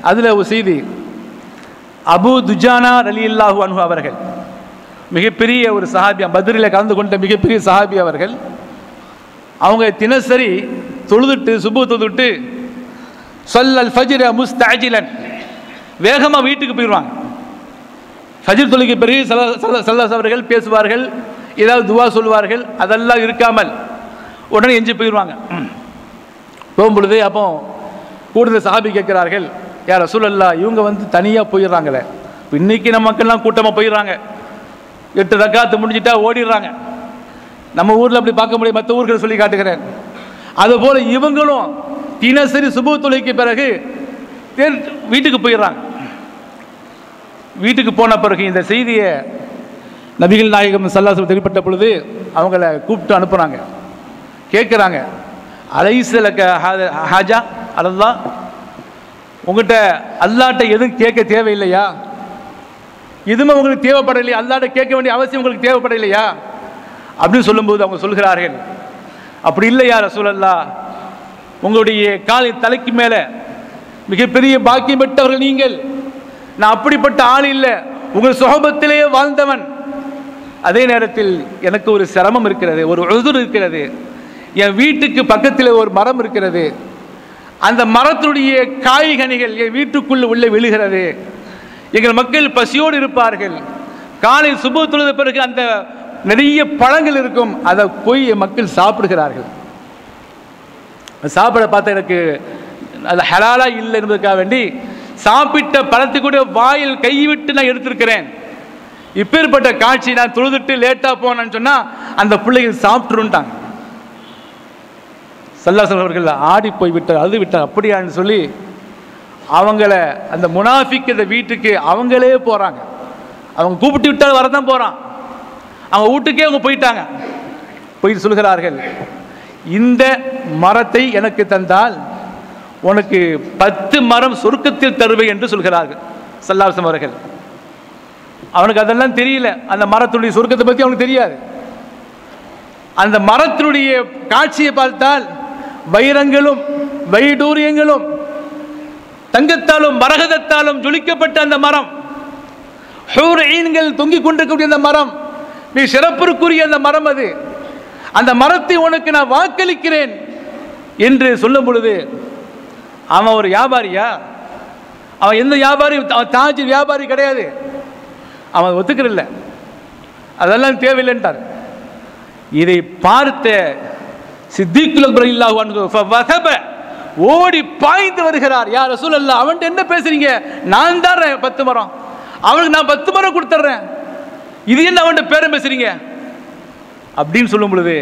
அதுல ஒரு செய்தி, அபூ துஜானா ரலியல்லாஹு அன்ஹு அவர்கள் மிகப்பெரிய ஒரு சஹாபி, பத்ரில் கலந்து கொண்ட மிகப்பெரிய சஹாபி அவர்கள். அவங்க தினசரி தொழுதுட்டு சுபு தொழுதுட்டு ஸல்லல் ஃபஜ்ர முஸ்தஅஜிலன், வேகமா வீட்டுக்கு போயிடுவாங்க. ஃபஜ்ர் தொழுகை பிறகு ஸல்லல்லாஹு அவர்கள் பேசுவார்கள், ஏதாவது துவா சொல்வார்கள், அதெல்லாம் இருக்காமல் உடனே எஞ்சி போயிடுவாங்க. போகும்பொழுது அப்போ கூடுதல் சஹாபி கேட்கிறார்கள், யா ரசூலல்லாஹ், இவங்க வந்து தனியாக போயிடுறாங்களே, இன்னைக்கு நம்ம மக்கள்லாம் கூட்டமாக போயிடுறாங்க, 8 ரக்காத்து முடிஞ்சிட்டா ஓடிடுறாங்க. நம்ம ஊரில் அப்படி பார்க்க முடியும், மற்ற ஊர்கள் சொல்லி காட்டுகிறேன். அதுபோல் இவங்களும் தினசரி சுபு தொழுகைக்கு பிறகு வீட்டுக்கு போயிடுறாங்க. வீட்டுக்கு போன பிறகு இந்த செய்தியை நபிகள் நாயகம் ஸல்லல்லாஹு அலைஹி வஸல்லம் தெரிவிப்பட்ட பொழுது அவங்கள கூப்பிட்டு அனுப்புகிறாங்க. கேட்குறாங்க, அலைஸலக ஹாஜா அல்லாஹ், உங்கள்கிட்ட அல்லாட்ட எதுவும் கேட்க தேவையில்லையா? எதுவுமே உங்களுக்கு தேவைப்படலையா? அல்லாட்ட கேட்க வேண்டிய அவசியம் உங்களுக்கு தேவைப்படலையா அப்படின்னு சொல்லும்போது அவங்க சொல்கிறார்கள், அப்படி இல்லையா ரசூலல்லாஹ், உங்களுடைய காலின் தலைக்கு மேலே மிகப்பெரிய பாக்கியம் பெற்றவர்கள் நீங்கள், நான் அப்படிப்பட்ட ஆள் இல்லை, உங்கள் சுஹபத்திலேயே வாழ்ந்தவன். அதே நேரத்தில் எனக்கு ஒரு சிரமம் இருக்கிறது, ஒரு உதுர் இருக்கிறது. என் வீட்டுக்கு பக்கத்தில் ஒரு மரம் இருக்கிறது, அந்த மரத்துடைய காய்கனிகள் என் வீட்டுக்குள்ள உள்ள விழுகிறது. எங்கள் மக்கள் பசியோடு இருப்பார்கள், காலை சுபு தொழுத பிறகு அந்த நிறைய பழங்கள் இருக்கும், அதை போய் என் மக்கள் சாப்பிடுகிறார்கள். சாப்பிட பார்த்தா எனக்கு அது ஹலாலா இல்லை என்பதற்காக வேண்டி சாப்பிட்ட பழத்தை கூட வாயில் கைவிட்டு நான் எடுத்திருக்கிறேன். இப்பேற்பட்ட காட்சி, நான் தொழுதுட்டு லேட்டாக போனேன்னு சொன்னால் அந்த பிள்ளைகள் சாப்பிட்டுருன்ட்டாங்க. ஸல்லல்லாஹு அலைஹி அவர்கள் ஆடி போய் விட்டார், அழுது விட்டார். அப்படியான்னு சொல்லி அவங்கள அந்த முனாஃபிக் இந்த வீட்டுக்கு அவங்களே போகிறாங்க. அவங்க கூப்பிட்டு விட்டால் வரதான் போகிறான். அவங்க வீட்டுக்கே அவங்க போயிட்டாங்க. போய் சொல்கிறார்கள், இந்த மரத்தை எனக்கு தந்தால் உனக்கு 10 மரம் சொர்க்கத்தில் தருவேன் என்று சொல்கிறார்கள் ஸல்லல்லாஹு அலைஹி வஸல்லம் அவர்கள். அவனுக்கு அதெல்லாம் தெரியல, அந்த மரத்துடைய சொர்க்கத்தை பற்றி அவனுக்கு தெரியாது. அந்த மரத்தினுடைய காட்சியை பார்த்தால் வைரங்களும் வைடூரியங்களும் தங்கத்தாலும் மரகதத்தாலும் ஜொலிக்கப்பட்ட அந்த மரம், ஹூர் ஈன்கள் தொங்கிக் கொண்டிருக்கக்கூடிய அந்த மரம், மிக சிறப்பிற்குரிய அந்த மரம் அது. அந்த மரத்தை உனக்கு நான் வாக்களிக்கிறேன் என்று சொல்லும் பொழுது, அவன் ஒரு வியாபாரியா? அவன் எந்த வியாபாரி? தாஜ் வியாபாரி கிடையாது. அவன் ஒத்துக்கிறல்ல, அதெல்லாம் தேவையில்லைன்றார். இதை பார்த்த சித்திக்குல் அக்பர் ரலியல்லாஹு அன்ஹு ஃபவதப, ஓடி பாய்ந்து வருகிறார். யா ரசூலல்லாஹ், அவன்கிட்ட என்ன பேசுறீங்க? நான் தான் 10 மரம், அவனுக்கு நான் 10 மரம் கொடுத்துட்றேன், இது என்ன அவன்கிட்ட பேரம் பேசுறீங்க அப்படின்னு சொல்லும் பொழுது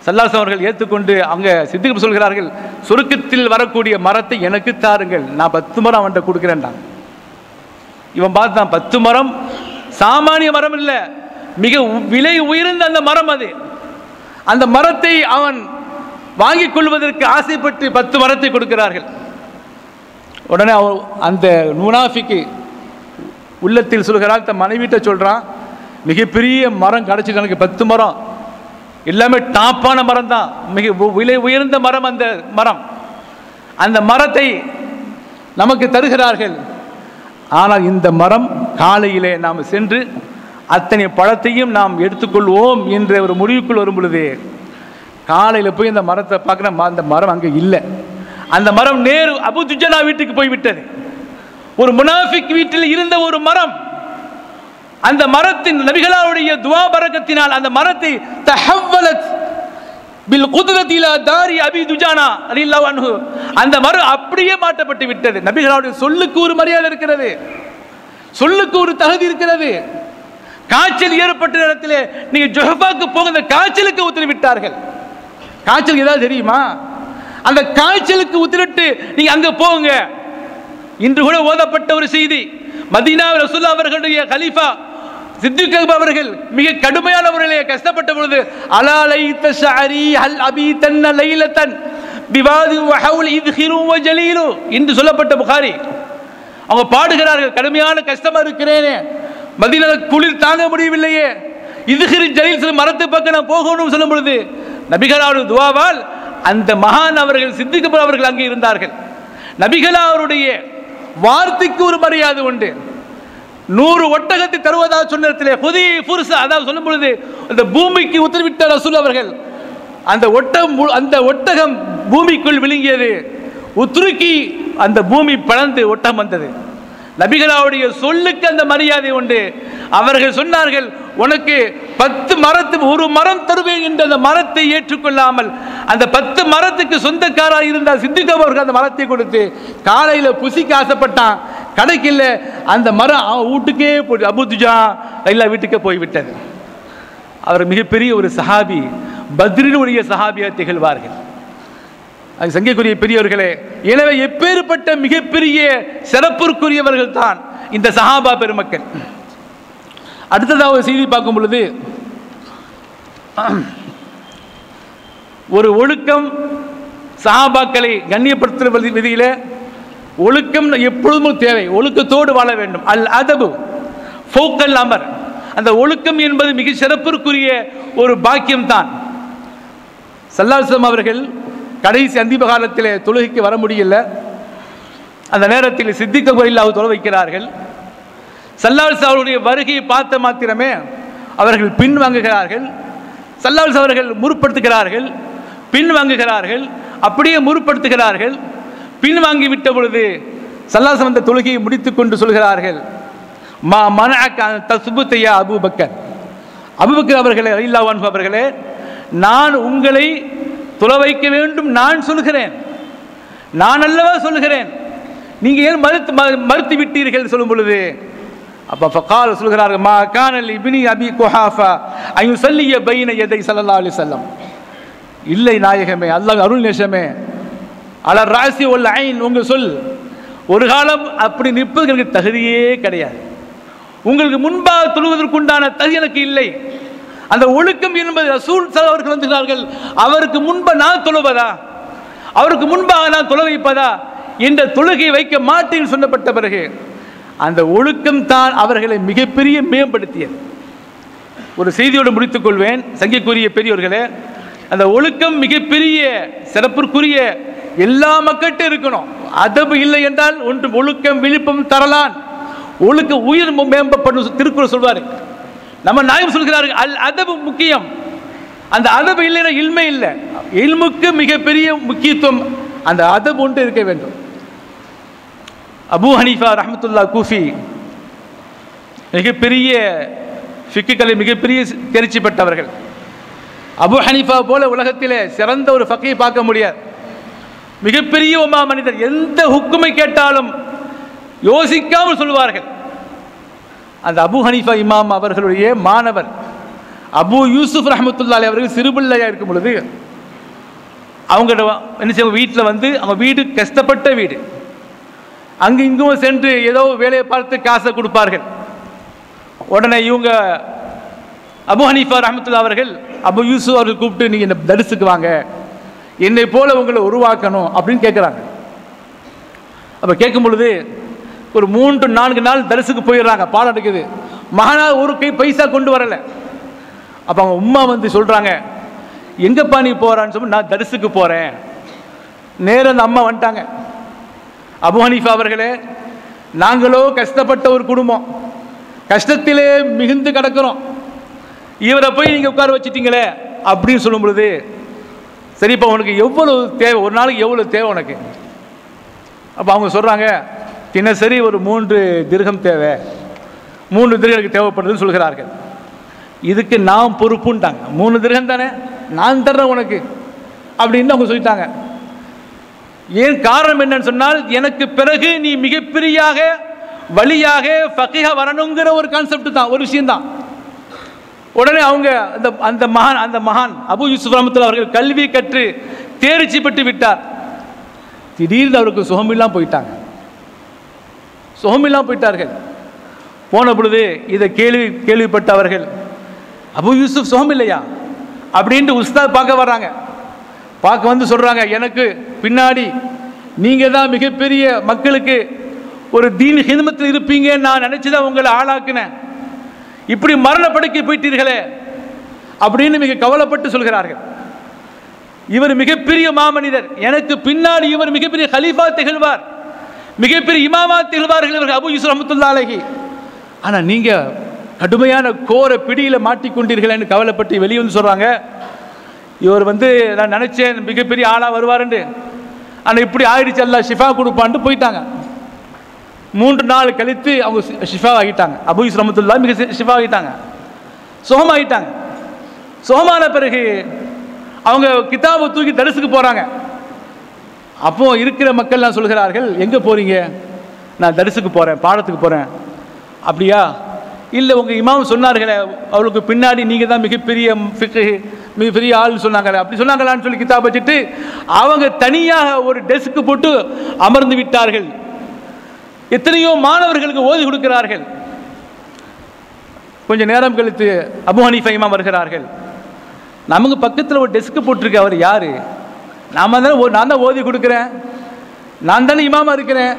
ஸல்லல்லாஹு அலைஹி அவர்கள் ஏற்றுக்கொண்டு அங்கே சித்திக் சொல்கிறார்கள், சொர்க்கத்தில் வரக்கூடிய மரத்தை எனக்கு தாருங்கள், நான் 10 மரம் அவன்கிட்ட கொடுக்குறேன்டான். இவன் பார்த்தான், 10 மரம் சாமானிய மரம் இல்லை, மிக விலை உயர்ந்த அந்த மரம் அது. அந்த மரத்தை அவன் வாங்கிக் கொள்வதற்கு ஆசைப்பட்டு 10 மரத்தை கொடுக்கிறார்கள். உடனே அவன் அந்த முனாஃபிக்கு உள்ளத்தில் சொல்கிறான், தன் மனைவிட்ட சொல்றான், மிகப்பெரிய மரம் கிடைச்சிட்டு எனக்கு 10 மரம், எல்லாமே டாப்பான மரம் தான், மிக விலை உயர்ந்த மரம் அந்த மரம். அந்த மரத்தை நமக்கு தருகிறார்கள். ஆனால் இந்த மரம் காலையிலே நாம் சென்று அத்தனை பழத்தையும் நாம் எடுத்துக்கொள்வோம் என்ற ஒரு முடிவுக்குள் வரும் பொழுது, காலையில் போய் அந்த மரத்தை பார்க்குற, அந்த மரம் அங்கே இல்லை. அந்த மரம் நேரு அபூ துஜானா வீட்டுக்கு போய்விட்டது. ஒரு முனாஃபிக் வீட்டில் இருந்த ஒரு மரம், அந்த மரத்தின் நபிகளாருடைய துஆ பரக்கத்தினால் அந்த மரத்தை தஹவ்வலத் பில் குத்ரத் இலா தாரி அபீ துஜானா ரலியல்லாஹு அன்ஹு, அந்த மரம் அப்படியே மாற்றப்பட்டு விட்டது. நபிகளாருடைய சொல்லுக்கு ஒரு மரியாதை இருக்கிறது, சொல்லுக்கு ஒரு தகுதி இருக்கிறது. காய்ச்சல் ஏற்பட்ட நேரத்தில் நீங்க ஜுஹஃபாக்கு போங்க, அந்த காய்ச்சலுக்கு உத்தரவிட்டார்கள். காய்ச்சல் ஏதாவது தெரியுமா? அந்த காய்ச்சலுக்கு உத்தரவிட்டு நீங்க அங்க போங்க. இன்று கூட ஓதப்பட்ட ஒரு செய்தி, மதீனா ரசூலுல்லாஹ் அவர்களுடைய கலீஃபா சித்திக் அக்பர் அவர்கள் மிக கடுமையான முறையிலே கஷ்டப்பட்ட பொழுது, அலா லைத ஷஅரி ஹல் அபீதன் லைலத்தன் பிவாதி வ ஹவுல் இத்ஹிரு வ ஜலீலு என்று சொல்லப்பட்ட புகாரி. அவங்க பாடுகிறார்கள், கடுமையான கஷ்டமா இருக்கிறேனே, மதீனால குளிர் தாங்க முடியவில்லையே, இத்ஹிரு ஜலீல் மரத்தை பக்கம் நான் போகணும்னு சொல்லும் பொழுது நபிகளாருடைய துஆவால் அந்த மகான் அவர்கள் சித்திக் அக்பர் அவர்கள் அங்கே இருந்தார்கள். நபிகளாருடைய வார்த்தைக்கு ஒரு மரியாதை உண்டு. 100 ஒட்டகத்தை தருவதாக சொன்ன இடத்திலே புதி புருஷ, அதாவது சொல்லும் பொழுது அந்த பூமிக்கு உத்தரவிட்ட ரசூல் அவர்கள், அந்த ஒட்டகம் பூமிக்குள் விழுங்கியது, உத்துருக்கி அந்த பூமி பிளந்து ஒட்டகம் வந்தது. நபிகளாருடைய சொல்லுக்கு அந்த மரியாதை உண்டு. அவர்கள் சொன்னார்கள், உனக்கு 10 மரத்து ஒரு மரம் தருவேன் என்று அந்த மரத்தை ஏற்றுக்கொள்ளாமல் அந்த 10 மரத்துக்கு சொந்தக்காரா இருந்தால் சித்திக் அவர்கள் அந்த மரத்தை கொடுத்து காலையில புசிக்க ஆசைப்பட்டான், கிடைக்கல, அந்த மரம் அவன் வீட்டுக்கே போய் அபூ துஜானா எல்லா வீட்டுக்கே போய்விட்டது. அவர் மிகப்பெரிய ஒரு சஹாபி, பத்ரினுடைய சஹாபியாக திகழ்வார்கள். அது சங்கைக்குரிய பெரியவர்களே, எனவே எப்பேற்பட்ட மிகப்பெரிய சிறப்பிற்குரியவர்கள் தான் இந்த சஹாபா பெருமக்கள். அடுத்ததாக செய்தி பார்க்கும் பொழுது, ஒரு ஒழுக்கம் சஹாபாக்களை கண்ணியப்படுத்துகிற விதியில ஒழுக்கம் எப்பொழுதும் தேவை, ஒழுக்கத்தோடு வாழ வேண்டும். அல் அதபு ஃபௌகல் அமர், அந்த ஒழுக்கம் என்பது மிக சிறப்பிற்குரிய ஒரு பாக்கியம் தான். ஸல்லல்லாஹு அலைஹி வஸல்லம் அவர்கள் கடைசி அந்திம காலத்தில் தொழுகைக்கு வர முடியல. அந்த நேரத்தில் சித்திக் அக்பர் ரலியல்லாஹு தொழ வைக்கிறார்கள். ஸல்லல்லாஹு அலைஹி அவருடைய வருகையை பார்த்த மாத்திரமே அவர்கள் பின் வாங்குகிறார்கள். ஸல்லல்லாஹு அலைஹி அவர்கள் முற்படுத்துகிறார்கள், பின் வாங்குகிறார்கள், அப்படியே முற்படுத்துகிறார்கள். பின் வாங்கி விட்ட பொழுது ஸல்லல்லாஹு அலைஹி அந்த தொழுகையை முடித்துக் கொண்டு சொல்கிறார்கள், மா மனஅக தஸ்புத யா அபூபக்கர், அபூபக்கர் அவர்களே ரலியல்லாஹு அன்ஹு அவர்களே, நான் உங்களை தொழ வைக்க வேண்டும் நான் சொல்கிறேன், நான் அல்லவா சொல்கிறேன், நீங்க ஏன் மறுத்து விட்டீர்கள் சொல்லும் பொழுது அப்ப ஃபகால் சொல்கிறார்கள், மா கான இப்னி அபி குஹாஃபா அன் யுஸல்லிய பைன யதை ஸல்லல்லாஹு அலைஹி வஸல்லம், இல்லை நாயகமே, அல்லாஹ் அருள் நேசமே, அல ராசி வல் ஐன், உங்க சொல் ஒரு காலம் அப்படி நிற்பதற்கு தகுதியே கிடையாது, உங்களுக்கு முன்பாக தொழுவதற்குண்டான தகுதி எனக்கு இல்லை, அந்த ஒழுக்கம் என்பது ரசூல் அவர்கள் வந்துகிறார்கள், அவருக்கு முன்பு நான் தொழுவதா, அவருக்கு முன்பாக நான் தொழ வைப்பதா என்ற தொழுகை வைக்க மாட்டேன் சொல்லப்பட்ட பிறகு அந்த ஒழுக்கம் தான் அவர்களை மிகப்பெரிய மேம்படுத்தியது. ஒரு செய்தியோடு முடித்துக் கொள்வேன். சங்கைக்குரிய பெரியவர்களே, அந்த ஒழுக்கம் மிகப்பெரிய சிறப்பிற்குரிய எல்லா மக்கள்கிட்ட இருக்கணும். அதபு இல்லை என்றால் ஒன்று ஒழுக்கம் விழுப்பம் தரலான், ஒழுக்க உயிர் மேம்படும். திருக்குறள் சொல்வாரு, நம்ம நாயம் சொல்கிறார்கள் அல் அதபு முக்கியம். அந்த அதபு இல்லைன்னா இல்மை இல்லை. இல்முக்கு மிகப்பெரிய முக்கியத்துவம் அந்த அதபு ஒன்று இருக்க வேண்டும். அபூ ஹனீஃபா ரஹ்மத்துல்லாஹ் கூஃபி மிகப்பெரிய ஃபிக்ஹ்களை மிகப்பெரிய தேர்ச்சி பெற்றவர்கள். அபூ ஹனீஃபா போல உலகத்திலே சிறந்த ஒரு ஃபக்கீஹ் பார்க்க முடியாது. மிகப்பெரிய உமா மனிதர், எந்த ஹுக்குமை கேட்டாலும் யோசிக்காமல் சொல்வார்கள். அந்த அபூ ஹனீஃபா இமாம் அவர்களுடைய மாணவர் அபூ யூசுப் ரஹ்மத்துல்லாஹி அலைஹி அவர்கள் சிறுபிள்ளையாக இருக்கும் பொழுது அவங்க என்ன செய்வாங்க, வீட்டில் வந்து அவங்க வீடு கஷ்டப்பட்ட வீடு, அங்கு இங்கும் சென்று ஏதோ வேலையை பார்த்து காசை கொடுப்பார்கள். உடனே இவங்க அபூ ஹனீஃபா ரஹ்மத்துல்லாஹி அவர்கள் அபூ யூசுப் அவர்கள் கூப்பிட்டு, நீங்கள் இந்த தரிசுக்கு வாங்க, என்னை போல உங்களை உருவாக்கணும் அப்படின்னு கேட்குறாங்க. அப்போ கேட்கும் பொழுது ஒரு 3-4 நாள் தரிசுக்கு போயிடுறாங்க. பாடம் எடுக்குது. மகனாக ஒரு கை பைசா கொண்டு வரலை. அப்போ அவங்க உம்மா வந்து சொல்கிறாங்க, எங்கப்பா நீ போகிறான்னு சொல்லி, நான் தரிசுக்கு போகிறேன். நேரம் அந்த அம்மா வந்துட்டாங்க. அபூ ஹனீஃபா அவர்களே, நாங்களோ கஷ்டப்பட்ட ஒரு குடும்பம், கஷ்டத்திலே மிகுந்து கிடக்கிறோம், இவரை போய் நீங்கள் உட்கார வச்சுட்டீங்களே அப்படின்னு சொல்லும் பொழுது, சரிப்பா உனக்கு எவ்வளவு தேவை, ஒரு நாளைக்கு எவ்வளோ தேவை உனக்கு? அப்போ அவங்க சொல்கிறாங்க, தினசரி ஒரு 3 திர்ஹம் தேவை, 3 திர்ஹம் தேவைப்படுதுன்னு சொல்கிறார்கள். இதுக்கு நான் பொறுப்புன்ட்டாங்க. 3 திர்ஹம் தானே, நான் தர்றேன் உனக்கு அப்படின்னு அவங்க சொல்லிட்டாங்க. ஏன் காரணம் என்னன்னு சொன்னால், எனக்கு பிறகு நீ மிகப்பெரிய வழியாக ஃபகீஹா வரணுங்கிற ஒரு கான்செப்ட் தான், ஒரு விஷயம்தான். உடனே அவங்க அந்த மகான் அபூ யூசுப் ரஹ்மத்துல்லாஹி அவர்கள் கல்வி கற்று தேர்ச்சி பெற்று விட்டார். திடீர்னு அவருக்கு சுகமில்லாம் போயிட்டாங்க, சுகமில்லாம் போயிட்டார்கள். போன பொழுது இதை கேள்விப்பட்ட அவர்கள், அபூ யூசுப் சுகம் இல்லையா அப்படின்ட்டு உஸ்தாத் பார்க்க வர்றாங்க. பார்க்க வந்து சொல்கிறாங்க, எனக்கு பின்னாடி நீங்கள் தான் மிகப்பெரிய மக்களுக்கு ஒரு தீன் ஹிதமத்தில் இருப்பீங்க, நான் நினச்சி தான் உங்களை ஆளாக்குனேன், இப்படி மரணப்படுக்கை போயிட்டீர்களே அப்படின்னு மிக கவலைப்பட்டு சொல்கிறார்கள். இவர் மிகப்பெரிய மாமனிதர், எனக்கு பின்னாடி இவர் மிகப்பெரிய கலீஃபா திகழ்வார், மிகப்பெரிய இமாமா திகழ்வார்கள் இவர்கள் அபூ யூசுப் ரஹ்மத்துல்லாஹி அலைஹி. ஆனால் நீங்கள் கடுமையான கோர பிடியில் மாட்டிக்கொண்டீர்கள் என்று கவலைப்பட்டு வெளியே வந்து சொல்கிறாங்க, இவர் வந்து நான் நினச்சேன் மிகப்பெரிய ஆளாக வருவாருன்னு, ஆனால் இப்படி ஆயிடுச்சு, அல்லாஹ் ஷிஃபா கொடுப்பான்ட்டு போயிட்டாங்க. 3 நாள் கழித்து அவங்க ஷிஃபா ஆகிட்டாங்க. அபூ யூசுப் ரஹ்மத்துல்லாஹி மிக ஷிஃபா ஆகிட்டாங்க, சுகமாகிட்டாங்க. சுகமான பிறகு அவங்க கிதாபை தூக்கி தரிசுக்கு போகிறாங்க. அப்போ இருக்கிற மக்கள்லாம் சொல்கிறார்கள், எங்கே போகிறீங்க? நான் தரிசுக்கு போகிறேன், பாடத்துக்கு போகிறேன். அப்படியா? இல்லை, உங்கள் இமாம் சொன்னார்களே அவளுக்கு பின்னாடி நீங்கள் தான் மிகப்பெரிய மிகப்பெரிய ஆள்னு சொன்னாங்களே, அப்படி சொன்னாங்களான்னு சொல்லி கிதாப் வச்சுட்டு அவங்க தனியாக ஒரு டெஸ்க்கு போட்டு அமர்ந்து விட்டார்கள். எத்தனையோ மாணவர்களுக்கு ஓதி கொடுக்கிறார்கள். கொஞ்சம் நேரம் கழித்து அபூ ஹனீஃபா இமாம் வருகிறார்கள். நமக்கு பக்கத்தில் ஒரு டெஸ்க்கு போட்டிருக்க, அவர் யார்? நான் தான் ஓதி கொடுக்குறேன், நான் தானே இமாமா இருக்கிறேன்,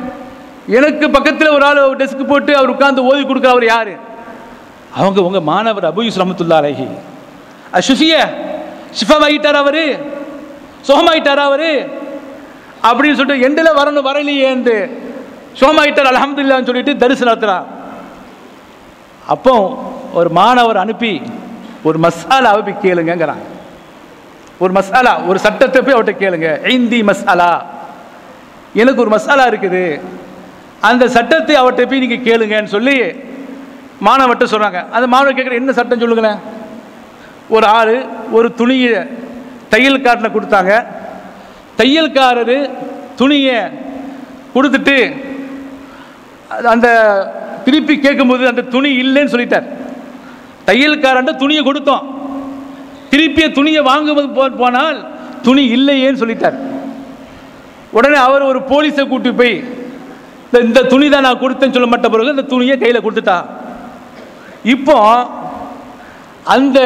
எனக்கு பக்கத்தில் ஒரு ஆள் டெஸ்க்கு போட்டு அவர் உட்கார்ந்து ஓதி கொடுக்குற, அவர் யார்? அவங்க உங்கள் மாணவர் அபூ யூசுப் ரஹ்மத்துல்லாஹி அலைஹி. ஷிஃபாவாயிட்டார், அவர் சுகமாயிட்டார் அவர் அப்படின்னு சொல்லிட்டு எண்டில் வரணும் வரலையே என்று சுகமாயிட்டார் அல்ஹம்துலில்லாஹ்னு சொல்லிட்டு தரிசு நடத்துகிறார். அப்போ ஒரு மாணவர் அனுப்பி ஒரு மசாலாவை போய் கேளுங்கிறாங்க. ஒரு மசாலா, ஒரு சட்டத்தை போய் அவர்கிட்ட கேளுங்க. இந்தி மசாலா, எனக்கு ஒரு மசாலா இருக்குது, அந்த சட்டத்தை அவர்கிட்ட போய் நீங்கள் கேளுங்கன்னு சொல்லி மாணவர்கிட்ட சொல்கிறாங்க. அந்த மாணவர் கேட்குற, என்ன சட்டம் சொல்லுங்களேன்? ஒரு ஆள் ஒரு துணியை தையல்காரனை கொடுத்தாங்க. தையல்காரர் துணியை கொடுத்துட்டு அந்த திருப்பி கேட்கும்போது அந்த துணி இல்லைன்னு சொல்லிட்டார். தையல்காரன் துணியை கொடுத்தோம், திருப்பிய துணியை வாங்கும்போது போனால் துணி இல்லையேன்னு சொல்லிட்டார். உடனே அவர் ஒரு போலீஸை கூட்டி போய் இந்த துணி தான் நான் கொடுத்தேன்னு சொல்ல மாட்ட பிறகு இந்த துணியை கையில் கொடுத்துட்டா. இப்போ அந்த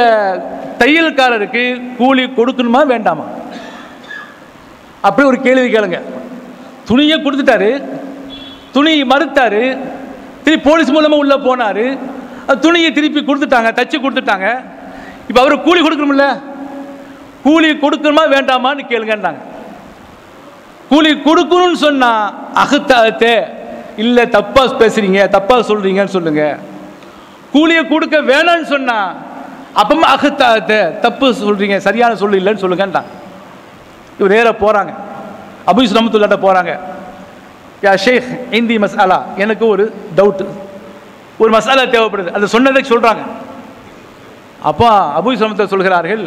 தையல்காரருக்கு கூலி கொடுக்கணுமா வேண்டாமா? அப்படி ஒரு கேள்வி கேளுங்க. துணியை கொடுத்துட்டாரு, துணி மறுத்தாரு, திருப்பி போலீஸ் மூலமாக உள்ளே போனார், துணியை திருப்பி கொடுத்துட்டாங்க, தச்சு கொடுத்துட்டாங்க. இப்போ அவருக்கு கூலி கொடுக்கணும்ல, கூலி கொடுக்கணுமா வேண்டாமான்னு கேளுங்கன்றாங்க. கூலி கொடுக்கணும்னு சொன்னால் அகத்தாத்தே இல்லை தப்பாக பேசுகிறீங்க, தப்பாக சொல்கிறீங்கன்னு சொல்லுங்கள். கூலியை கொடுக்க வேணான்னு சொன்னால் அப்பமா அகத்தாத்தே தப்பு சொல்கிறீங்க, சரியான சொல்லு இல்லைன்னு சொல்லுங்கன்றாங்க. இவர் நேராக போகிறாங்க, அபூ யூசுப் ரஹ்மத்துல்லாஹி போகிறாங்க. யா ஷேக் இந்தி மசாலா, எனக்கு ஒரு டவுட்டு, ஒரு மசாலா தேவைப்படுது, அதை சொன்னதை சொல்கிறாங்க. அப்போ அபூ யூசுப் ரஹ்மத்துல்லாஹி சொல்கிறார்கள்,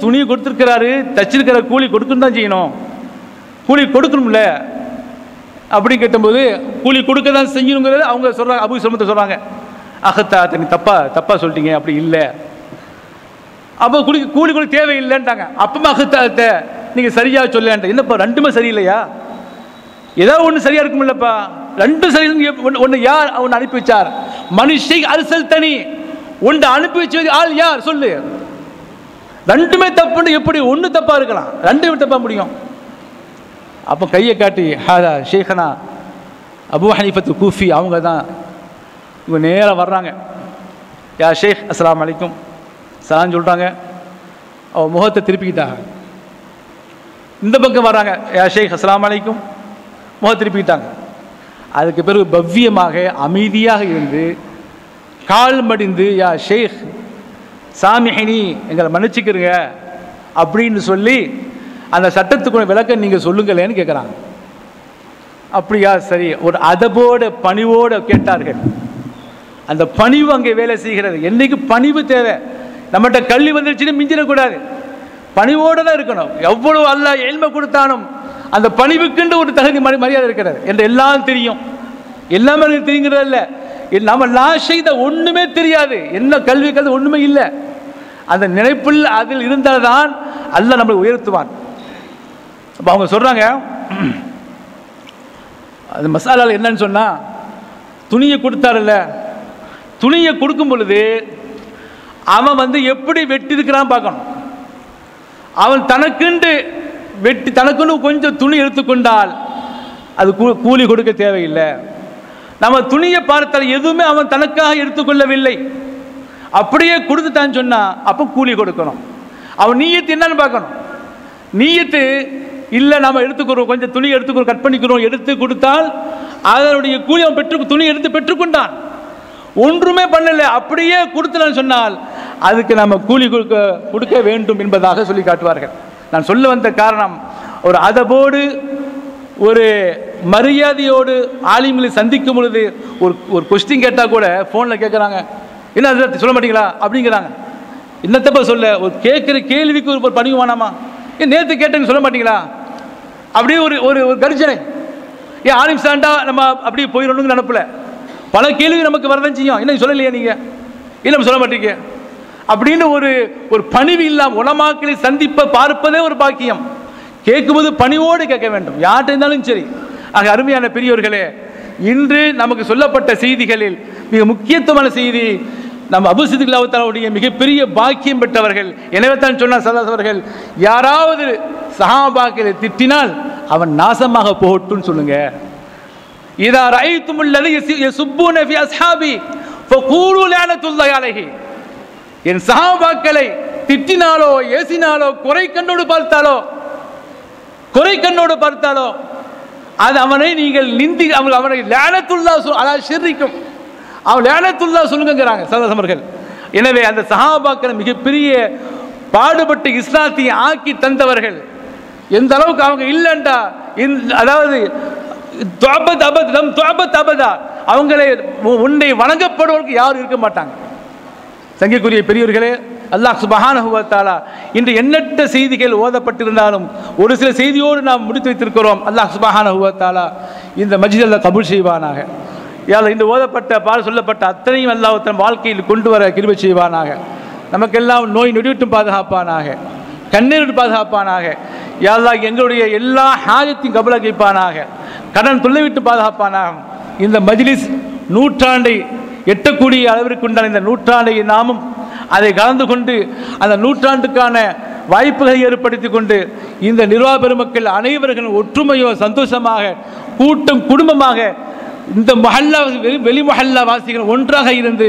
துணி கொடுத்துருக்கிறாரு, தச்சிருக்கிற கூலி கொடுக்கணும் தான் செய்யணும், கூலி கொடுக்கணும்ல அப்படின்னு கேட்டபோது கூலி கொடுக்க தான் செய்யணுங்கிறது அவங்க சொல்கிறாங்க. அபூ யூசுப் ரஹ்மத்துல்லாஹி சொல்கிறாங்க, அகத்தா நீ தப்பா சொல்லிட்டீங்க, அப்படி இல்லை, அப்போ கூலி கொடுக்க தேவையில்லைன்ட்டாங்க. அப்பமா அகத்தாத்த நீங்கள் சரியாக சொல்லன்ட்ட, என்னப்பா ரெண்டுமே சரியில்லையா? ஏதாவது ஒன்று சரியா இருக்குமில்லப்பா, ரெண்டும் சரி. ஒன்று யார் ஒன்று அனுப்பி வச்சார்? மனுஷை அரசல் தனி ஒன்று அனுப்பி வச்சது ஆள் யார் சொல்லு? ரெண்டுமே தப்புன்னு எப்படி ஒன்று தப்பா இருக்கலாம், ரெண்டுமே தப்பா முடியும்? அப்போ கையை காட்டி ஹாதா ஷேഖனா அபூ ஹனீஃபத்து கூஃபி, அவங்க தான். இவங்க நேராக வர்றாங்க. யா ஷேக் அஸ்ஸலாமு அலைக்கும் சலாம் சொல்கிறாங்க. அவ முகத்தை திருப்பிக்கிட்டாங்க. இந்த பக்கம் வர்றாங்க, யா ஷேக் அஸ்ஸலாமு அலைக்கும், முகம் திருப்பிக்கிட்டாங்க. அதுக்கு பிறகு பவ்யமாக அமைதியாக இருந்து கால் மடிந்து யா ஷேக் சாமிஹினி எங்களை மன்னிச்சுக்கிறங்க அப்படின்னு சொல்லி அந்த சட்டத்துக்குள்ள விளக்கம் நீங்கள் சொல்லுங்களேன்னு கேட்குறாங்க. அப்படியா, சரி. ஒரு அதபோட பணிவோடு கேட்டார்கள். அந்த பணிவு அங்கே வேலை செய்கிறது. என்னைக்கு பணிவு தேவை. நம்மகிட்ட கல்வி வந்துருச்சுன்னு மிஞ்சிடக்கூடாது, பணிவோடு தான் இருக்கணும். எவ்வளவு அல்லாஹ் இல்ம கொடுத்தாலும் அந்த பணிவுக்குண்டு ஒரு தகுதி மரியாதை இருக்கிறது என்று எல்லாம் தெரியும். எல்லாமே தெரியுங்கிறது இல்லை, நம்ம நான் செய்த ஒன்றுமே தெரியாது, என்ன கல்வி கல்வி ஒன்றுமே இல்லை. அந்த நினைப்பில் அதில் இருந்தால் தான் அல்லாஹ் நம்மளை உயர்த்துவான். அப்போ அவங்க சொல்கிறாங்க, அந்த மசாலாவில் என்னன்னு சொன்னால், துணியை கொடுத்தாருல்ல, துணியை கொடுக்கும் பொழுது அவன் எப்படி வெட்டி இருக்கிறான் பார்க்கணும். அவன் தனக்குண்டு வெட்டி தனக்குன்னு கொஞ்சம் துணி எடுத்துக்கொண்டால் அது கூலி கொடுக்க தேவையில்லை. நம்ம துணியை பார்த்தால் எதுவுமே அவன் தனக்காக எடுத்துக்கொள்ளவில்லை, அப்படியே கொடுத்துட்டான்னு சொன்னால் அப்போ கூலி கொடுக்கணும். அவன் நீயத்து என்னன்னு பார்க்கணும். நீயத்து இல்லை, நம்ம எடுத்துக்கிறோம், கொஞ்சம் துணி எடுத்துக்கிறோம், கட் பண்ணிக்கிறோம், எடுத்து கொடுத்தால் அதனுடைய கூலி அவன் துணி எடுத்து பெற்றுக்கொண்டான். ஒன்றுமே பண்ணலை, அப்படியே கொடுத்தலான்னு சொன்னால் அதுக்கு நம்ம கூலி கொடுக்க வேண்டும் என்பதாக சொல்லி காட்டுவார்கள். நான் சொல்ல வந்த காரணம், ஒரு அதபோடு ஒரு மரியாதையோடு ஆலிம்களை சந்திக்கும் பொழுது ஒரு கொஸ்டின் கேட்டால் கூட ஃபோனில் கேட்குறாங்க, என்ன அதை சொல்ல மாட்டீங்களா அப்படிங்கிறாங்க. என்னத்தப்ப சொல்ல, ஒரு கேட்குற கேள்விக்கு ஒரு பணிவு வேணாமா? ஏன் நேற்று கேட்டேன்னு சொல்ல மாட்டீங்களா? அப்படியே ஒரு ஒரு கர்ஜனை. ஏன் ஆலிம் சாண்டா நம்ம அப்படியே போயிடணும்னு நினப்பில் பல கேள்வி நமக்கு வரதான் செய்யும். என்ன சொல்லலையே நீங்கள், இல்லை சொல்ல மாட்டீங்க அப்படின்னு ஒரு பணிவு இல்லாமல் உலமாக்களை சந்திப்ப பார்ப்பதே ஒரு பாக்கியம். கேட்கும்போது பணிவோடு கேட்க வேண்டும், யார்கிட்ட இருந்தாலும் சரி. ஆக அருமையான பெரியோர்களே, இன்று நமக்கு சொல்லப்பட்ட செய்திகளில் மிக முக்கியத்துவமான செய்தி, நம்ம அபூ சித்திக் ரலியல்லாஹு தஆலாவுடைய மிகப்பெரிய பாக்கியம் பெற்றவர்கள். எனவே தான் சொன்னார் ஸல்லல்லாஹு அவர்கள், யாராவது சஹாபாக்களை திட்டினால் அவன் நாசமாக போகட்டும்னு சொல்லுங்க. இதா ரஅய்துமுல் லதி யசுப்பூன ஃபி அஸ்ஹாபி ஃபகூலு லஅனத்துல்லாஹி அலைஹி. என் சஹாபாக்களை திட்டினாலோ ஏசினாலோ குறை கண்ணோடு பார்த்தாலோ அது அவனை நீங்கள் நிந்தி அவனை லஅனத்துல்லாஹ் அலா ஷிர்ரிக்கும், அவன் லஅனத்துல்லாஹ் சொல்லுங்கிறாங்க ஸல்லல்லாஹு அவர்கள். எனவே அந்த சஹாபாக்கள் மிகப்பெரிய பாடுபட்டு இஸ்லாத்தை ஆக்கி தந்தவர்கள். எந்த அளவுக்கு அவங்க இல்லைண்டா, அதாவது அவங்களை உன்னை வணங்கப்படுவதற்கு யாரும் இருக்க மாட்டாங்க. சங்கைக்குரிய பெரியவர்களே, அல்லாஹ் சுப்ஹானஹு வ தஆலா இன்று எண்ணற்ற செய்திகள் ஓதப்பட்டிருந்தாலும் ஒரு சில செய்தியோடு நாம் முடித்து வைத்திருக்கிறோம். அல்லாஹ் சுப்ஹானஹு வ தஆலா இந்த மஜ்லிஸில் கபூல் செய்வானாக. இன்று ஓதப்பட்ட சொல்லப்பட்ட அத்தனையும் அல்லாஹ் தன் வாழ்க்கையில் கொண்டு வர கிருபை செய்வானாக. நமக்கெல்லாம் நோய் நொடிவிட்டும் பாதுகாப்பானாக, கண்ணீர் பாதுகாப்பானாக. யா அல்லாஹ் எங்களுடைய எல்லா ஹாஜத்தையும் கபூலாக்கிப்பானாக, கடன் தொல்லை விட்டு பாதுகாப்பானாக. இந்த மஜ்லிஸ் நூற்றாண்டை எட்டக்கூடிய அளவிற்கு உண்டான இந்த நூற்றாண்டை நாமும் அதை கலந்து கொண்டு அந்த நூற்றாண்டுக்கான வாய்ப்புகளை ஏற்படுத்தி கொண்டு இந்த நிர்வாக பெருமக்கள் அனைவர்களும் ஒற்றுமையோ சந்தோஷமாக கூட்டம் குடும்பமாக இந்த மஹல்லா வெளி மஹல்லா வாசிகள் ஒன்றாக இருந்து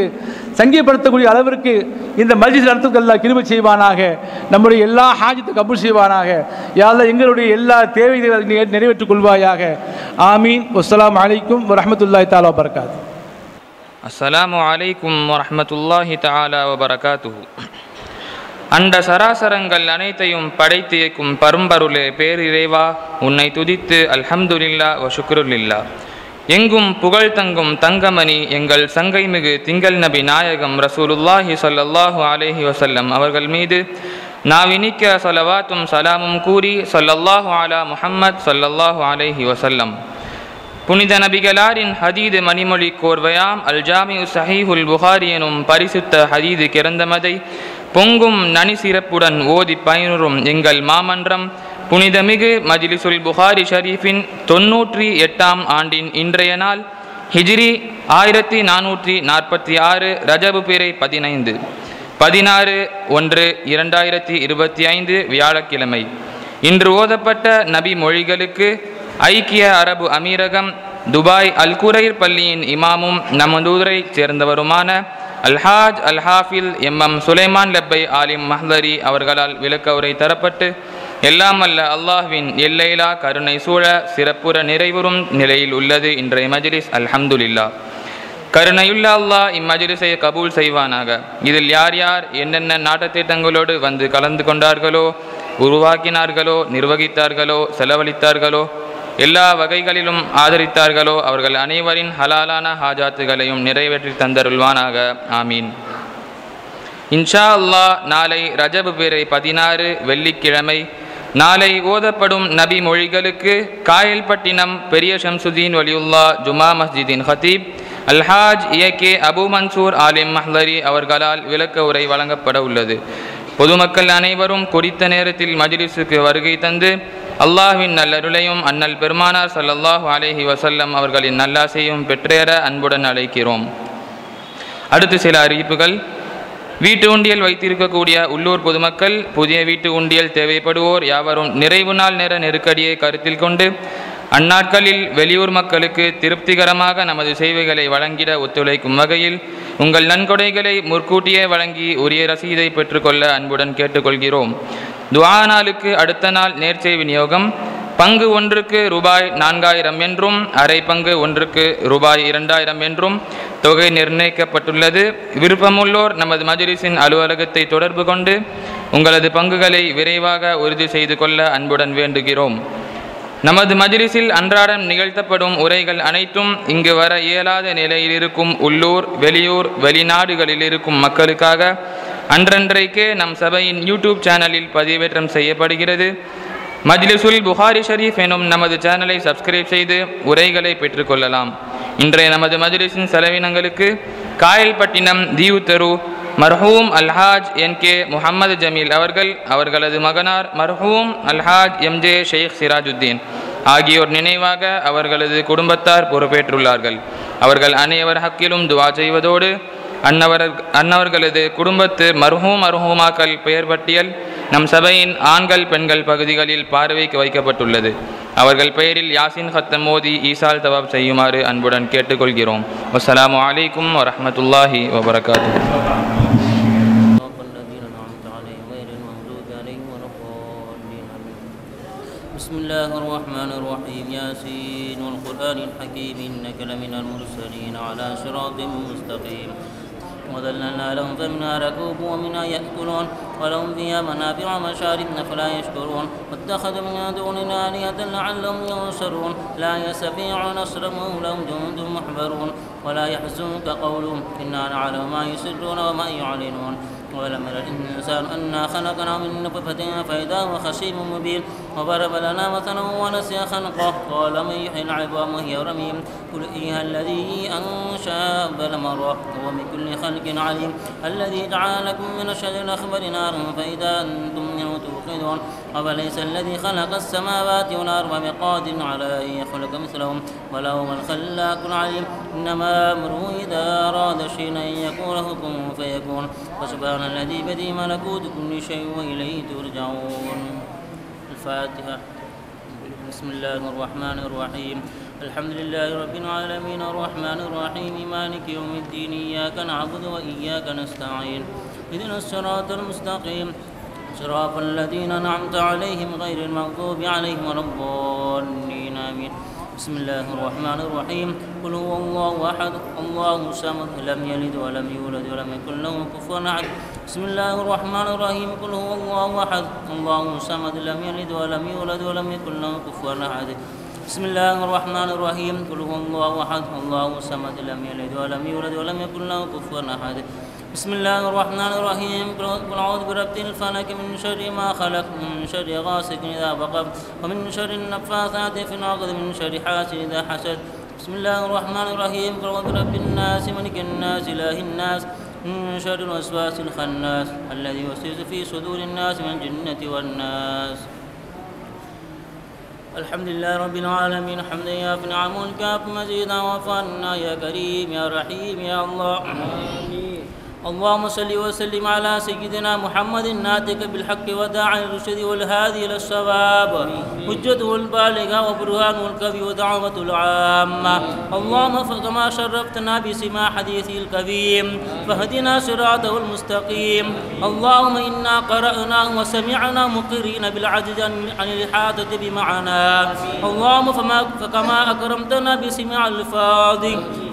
சங்கியப்படுத்தக்கூடிய அளவிற்கு இந்த மஜ்லிஸ் நடத்துக்கு அல்லாஹ் கிருபை செய்வானாக. நம்முடைய எல்லா ஹாஜத்தை கபூல் செய்வானாக. யா அல்லாஹ் எங்களுடைய எல்லா தேவைகளை நிறைவேற்றிக் கொள்வாயாக. ஆமீன். அஸ்ஸலாமு அலைக்கும் வரஹ்மத்துல்லாஹி தஆலா வபரகாத்துஹு. அஸ்ஸலாமு அலைக்கும் வரஹ்மத்துல்லாஹி தஆலா வபரகாத்துஹு. அண்ட சராசரங்கள் அனைத்தையும் படைத்து இயக்கும் பரம்பொருளே பேரிறைவா, உன்னை துதித்து அல்ஹம்துலில்லாஹ் வ ஷுக்ருலில்லாஹ். எங்கும் புகழ் தங்கும் தங்கமணி எங்கள் சங்கை மிகு திங்கள் நபி நாயகம் ரசூலுல்லாஹி ஸல்லல்லாஹு அலைஹி வஸல்லம் அவர்கள் மீது நாவினிக்க ஸலவாத்தும் சலாமும் கூறி ஸல்லல்லாஹு அலா முஹம்மத் ஸல்லல்லாஹு அலைஹி வஸல்லம். புனித நபிகளாரின் ஹதீது மணிமொழி கோர்வையாம் அல் ஜாமிஉ ஸஹீஹுல் புகாரி எனும் பரிசுத்த ஹதீது கிறந்தமதை பொங்கும் நனி சிறப்புடன் ஓதி பயனுறும் எங்கள் மாமன்றம் புனிதமிகு மஜ்லிஸுல் புகாரி ஷரீஃபின் 98ஆம் ஆண்டின் இன்றைய நாள் ஹிஜ்ரி 1446 ரஜபு பிறை 15 16/1/2025 வியாழக்கிழமை. இன்று ஓதப்பட்ட நபி மொழிகளுக்கு ஐக்கிய அரபு அமீரகம் துபாய் அல் குரைர் பள்ளியின் இமாமும் நமதூரை சேர்ந்தவருமான அல்ஹாஜ் அல்ஹாஃபில் எம் சுலைமான் லப்பை ஆலிம் மஹ்லரி அவர்களால் விளக்க உரை தரப்பட்டு எல்லாம் அல்ல அல்லாஹ்வின் எல்லையிலா கருணை சூழ சிறப்புற நிறைவுறும் நிலையில் உள்ளது இன்றைய மஜ்லிஸ். அல்ஹம்துலில்லாஹ். கருணையுள்ள அல்லாஹ் இம்மஜ்லிஸை கபூல் செய்வானாக. இதில் யார் யார் என்னென்ன நாட்டத்திட்டங்களோடு வந்து கலந்து கொண்டார்களோ, உருவாக்கினார்களோ, நிர்வகித்தார்களோ, செலவழித்தார்களோ, எல்லா வகைகளிலும் ஆதரித்தார்களோ அவர்கள் அனைவரின் ஹலாலான ஹாஜாத்துகளையும் நிறைவேற்றி தந்தருள்வானாக. ஆமீன். இன்ஷா அல்லாஹ் நாளை ரஜபு பிறை 16 வெள்ளிக்கிழமை நாளை ஓதப்படும் நபி மொழிகளுக்கு காயல்பட்டினம் பெரிய ஷம்சுதீன் வலியுல்லா ஜுமா மஸ்ஜிதின் ஹத்தீப் அல்ஹாஜ் ஏகே அபு மன்சூர் ஆலிம் மஹ்லரி அவர்களால் விளக்க உரை வழங்கப்பட உள்ளது. பொதுமக்கள் அனைவரும் குறித்த நேரத்தில் மஜ்லிஸுக்கு வருகை தந்து அல்லாஹ்வின் நல்லருளையும் அண்ணல் பெருமானார் ஸல்லல்லாஹு அலைஹி வஸல்லம் அவர்களின் நல்லாசையும் பெற்றேற அன்புடன் அழைக்கிறோம். அடுத்து சில அறிவிப்புகள். வீட்டு உண்டியல் வைத்திருக்கக்கூடிய உள்ளூர் பொதுமக்கள் புதிய வீட்டு உண்டியல் தேவைப்படுவோர் யாவரும் நிறைவு நாள் நேர நெருக்கடியை கருத்தில் கொண்டு அந்நாட்களில் வெளியூர் மக்களுக்கு திருப்திகரமாக நமது சேவைகளை வழங்கிட ஒத்துழைக்கும் வகையில் உங்கள் நன்கொடைகளை முற்கூட்டியே வழங்கி உரிய ரசீதை பெற்றுக்கொள்ள அன்புடன் கேட்டுக்கொள்கிறோம். துஆ நாளுக்கு அடுத்த நாள் நேர்ச்சை விநியோகம் பங்கு ஒன்றுக்கு ரூபாய் 4000 என்றும் அரை பங்கு ஒன்றுக்கு ரூபாய் 2000 என்றும் தொகை நிர்ணயிக்கப்பட்டுள்ளது. விருப்பமுள்ளோர் நமது மஜ்லிஸின் அலுவலகத்தை தொடர்பு கொண்டு உங்களது பங்குகளை விரைவாக உறுதி செய்து கொள்ள அன்புடன் வேண்டுகிறோம். நமது மஜ்லிஸில் அன்றாடம் நிகழ்த்தப்படும் உரைகள் அனைத்தும் இங்கு வர இயலாத நிலையில் இருக்கும் உள்ளூர், வெளியூர், வெளிநாடுகளில் இருக்கும் மக்களுக்காக அன்றன்றைக்கே நம் சபையின் யூடியூப் சேனலில் பதிவேற்றம் செய்யப்படுகிறது. மஜ்லிஸுல் புகாரி ஷரீஃப் எனும் நமது சேனலை சப்ஸ்கிரைப் செய்து உரைகளை பெற்றுக்கொள்ளலாம். இன்றைய நமது மஜ்லிஸின் செலவினங்களுக்கு காயல்பட்டினம் தீவு தெரு மர்ஹூம் அல்ஹாஜ் என்கே முஹம்மது ஜமீல் அவர்களது மகனார் மர்ஹூம் அல்ஹாஜ் எம்ஜே ஷேக் சிராஜுத்தீன் ஆகியோர் நினைவாக அவர்களது குடும்பத்தார் பொறுப்பேற்றுள்ளார்கள். அவர்கள் அனைவர் ஹக்கிலும் துவா செய்வதோடு அன்னவர்களது குடும்பத்து மர்ஹூமாக்கள் பெயர் பட்டியல் நம் சபையின் ஆண்கள் பெண்கள் பகுதிகளில் பார்வைக்கு வைக்கப்பட்டுள்ளது. அவர்கள் பெயரில் யாசின் ஹத்தம் மோதி ஈசால் தவாப் செய்யுமாறு அன்புடன் கேட்டுக்கொள்கிறோம். அஸ்ஸலாமு அலைக்கும் வரஹ்மத்துல்லாஹி வபரகாத்துஹு. بسم الله الرحمن الرحيم ياسين والقرآن الحكيم إنك لمن المرسلين على صراط مستقيم وذللنا لهم فمنها ركوب ومنها يأكلون ولهم فيها منافع ومشارب فلا يشكرون واتخذوا من دوننا آلهة لعلهم ينصرون لا يستطيعون نصرهم لهم جند محضرون ولا يحزنك قولهم إنا نعلم ما يسرون وما يعلنون ولم ير الإنسان أنا خلقنا من نطفة فإذا هو خصيم مبين وضرب لنا مثلا ونسي خلقه قال من يحيي العظام وهي رميم قل إيها الذي أنشأ أول مرة وهو بكل خلق عليم الذي جعل لكم من الشجر الأخضر نارا فإذا أنتم منه توقدون أفليس الذي خلق السماوات والأرض بقادر على أن يخلق مثلهم وله الخلاق العليم إنما إنما أمره إذا أراد شيئا أن يقول له كن فيكون فسبحان الذي بيده ملكوت كل شيء وإليه ترجعون. الفاتحة. بسم الله الرحمن الرحيم. الحمد لله رب العالمين الرحمن الرحيم مالك يوم الدين إياك نعبد وإياك نستعين اهدنا الصراط المستقيم صراط الذين أنعمت عليهم غير المغضوب عليهم ولا الضالين آمين. بسم الله الرحمن الرحيم. قل هو الله أحد الله الصمد لم يلد ولم يولد ولم يكن له كفوا أحد. بسم الله الرحمن الرحيم. قل هو الله أحد الله الصمد لم يلد ولم يولد ولم يكن له كفوا أحد. بسم الله الرحمن الرحيم. قل هو الله أحد الله الصمد لم يلد ولم يولد ولم يكن له كفوا أحد. بسم الله الرحمن الرحيم. قل أعوذ برب الفلق من شر ما خلق من شر غاسق إذا وقب ومن شر النفاثات في العقد من شر حاسد إذا حسد. بسم الله الرحمن الرحيم. قل أعوذ برب الناس ملك الناس إله الناس من شر الوسواس الخناس الذي يوسوس في صدور الناس من الجنة والناس. الحمد لله رب العالمين حمدا يافي نعمه الكافي مزيدا وفانا يا كريم يا رحيم يا الله. اللهم صل وسلم على سيدنا محمد الناطق بالحق وداعي الرشد والهادي الى الصواب حجته البالغه وبرهانه الكبير ودعوته العامه. اللهم كما شرفتنا بسماع حديثه الكريم فهدنا صراطه المستقيم. اللهم انا قرأناه وسمعنا مقرين بالعجز عن الإحاطة بمعنى. اللهم فكما اكرمتنا بسماع الفاظ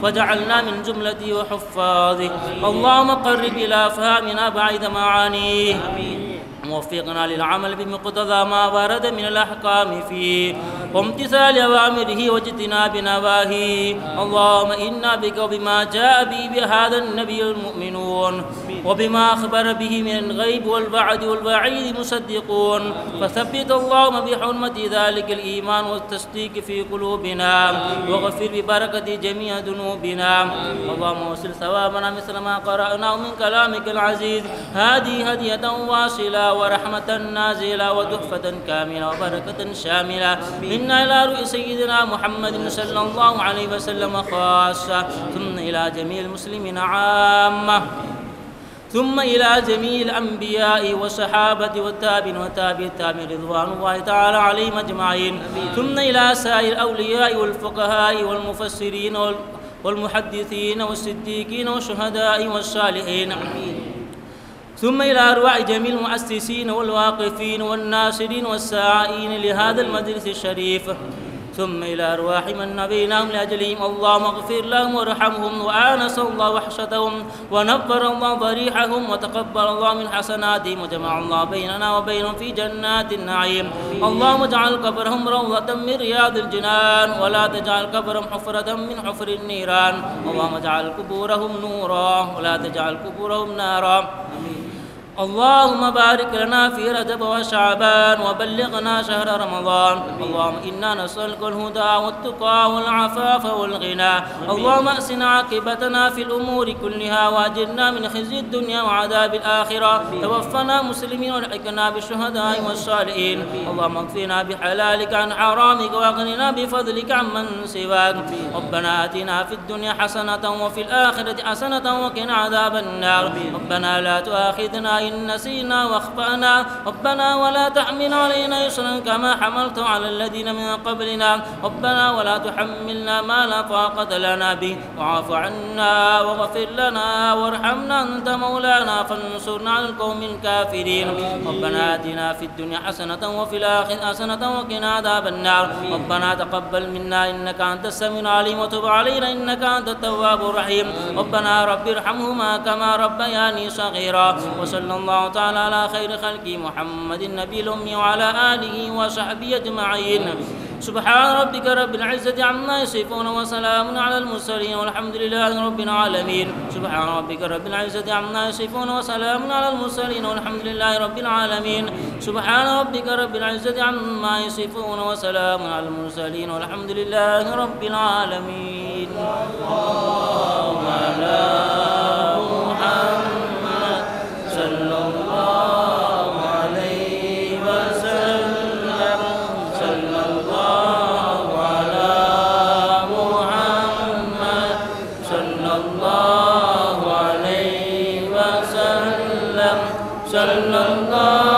فجعلنا من جملته وحفاظه. اللهم قرب إلى فهمنا بعيد معانيه ووفقنا للعمل بمقتضى ما ورد من الأحكام فيه وامتثال أوامره واجتناب نواهيه. اللهم إنا بك وبما جاء به بهذا النبي المؤمنون وبما أخبر به من الغيب والوعد والوعيد مصدقون. فثبت اللهم بحرمة ذلك الإيمان والتصديق في قلوبنا واغفر ببركة جميع ذنوبنا. اللهم وصل ثوابنا مثل ما قرأناه من كلامك العزيز هذه هدية واصلة ورحمة نازلة وتحفة كاملة وبركة شاملة منا إلى رؤيا سيدنا محمد صلى الله عليه وسلم خاصة ثم إلى جميع المسلمين عامة ثم إلى جميع الأنبياء والصحابة والتابعين وتابع التابعين رضوان الله تعالى عليهم أجمعين ثم إلى سائر الأولياء والفقهاء والمفسرين والمحدثين والصديقين والشهداء والصالحين ثم إلى أرواح جميع المؤسسين والواقفين والناصرين والساعين لهذا المجلس الشريف ثم إلى أرواح من نبيناهم لأجلهم. اللهم اغفر لهم وارحمهم وآنس الله وحشتهم ونبر الله ضريحهم وتقبل الله من حسناتهم وجمع الله بيننا وبينهم في جنات النعيم. اللهم اجعل قبرهم روضة من رياض الجنان ولا تجعل قبرهم حفرة من حفر النيران. اللهم اجعل قبورهم نورا ولا تجعل قبورهم نارا. اللهم بارك لنا في رجب وشعبان وبلغنا شهر رمضان. اللهم إنا نسألك الهدى والتقى والعفاف والغنى. اللهم أحسن عاقبتنا في الأمور كلها وأجرنا من خزي الدنيا وعذاب الآخرة. توفنا مسلمين والحقنا بالشهداء والصالحين. اللهم اكفنا بحلالك عن حرامك واغننا بفضلك عمن سواك. ربنا آتنا في الدنيا حسنة وفي الآخرة حسنة وقنا عذاب النار. ربنا لا تؤاخذنا إن نسينا واخطأنا. ربنا ولا تحمل علينا إصرا كما حملت على الذين من قبلنا. ربنا ولا تحملنا ما لا طاقة لنا به واعف عنا واغفر لنا وارحمنا أنت مولانا فانصرنا على القوم الكافرين. ربنا آتنا في الدنيا حسنة وفي الآخرة حسنة وقنا عذاب النار. ربنا تقبل منا إنك أنت السميع العليم وتب علينا إنك أنت التواب الرحيم. ربنا رب ارحمهما كما ربياني صغيرا. وصلى الله تعالى على خير خلق محمد النبي الأمي وعلى آله وصحبه أجمعين. سبحان ربك رب العزة عما يصفون وسلام على المرسلين والحمد لله رب العالمين. سبحان ربك رب العزة عما يصفون وسلام على المرسلين والحمد لله رب العالمين. سبحان ربك رب العزة عما يصفون وسلام على المرسلين والحمد لله رب العالمين. اللهم على محمد صلى الله عليه وسلم. صلى الله على محمد صلى الله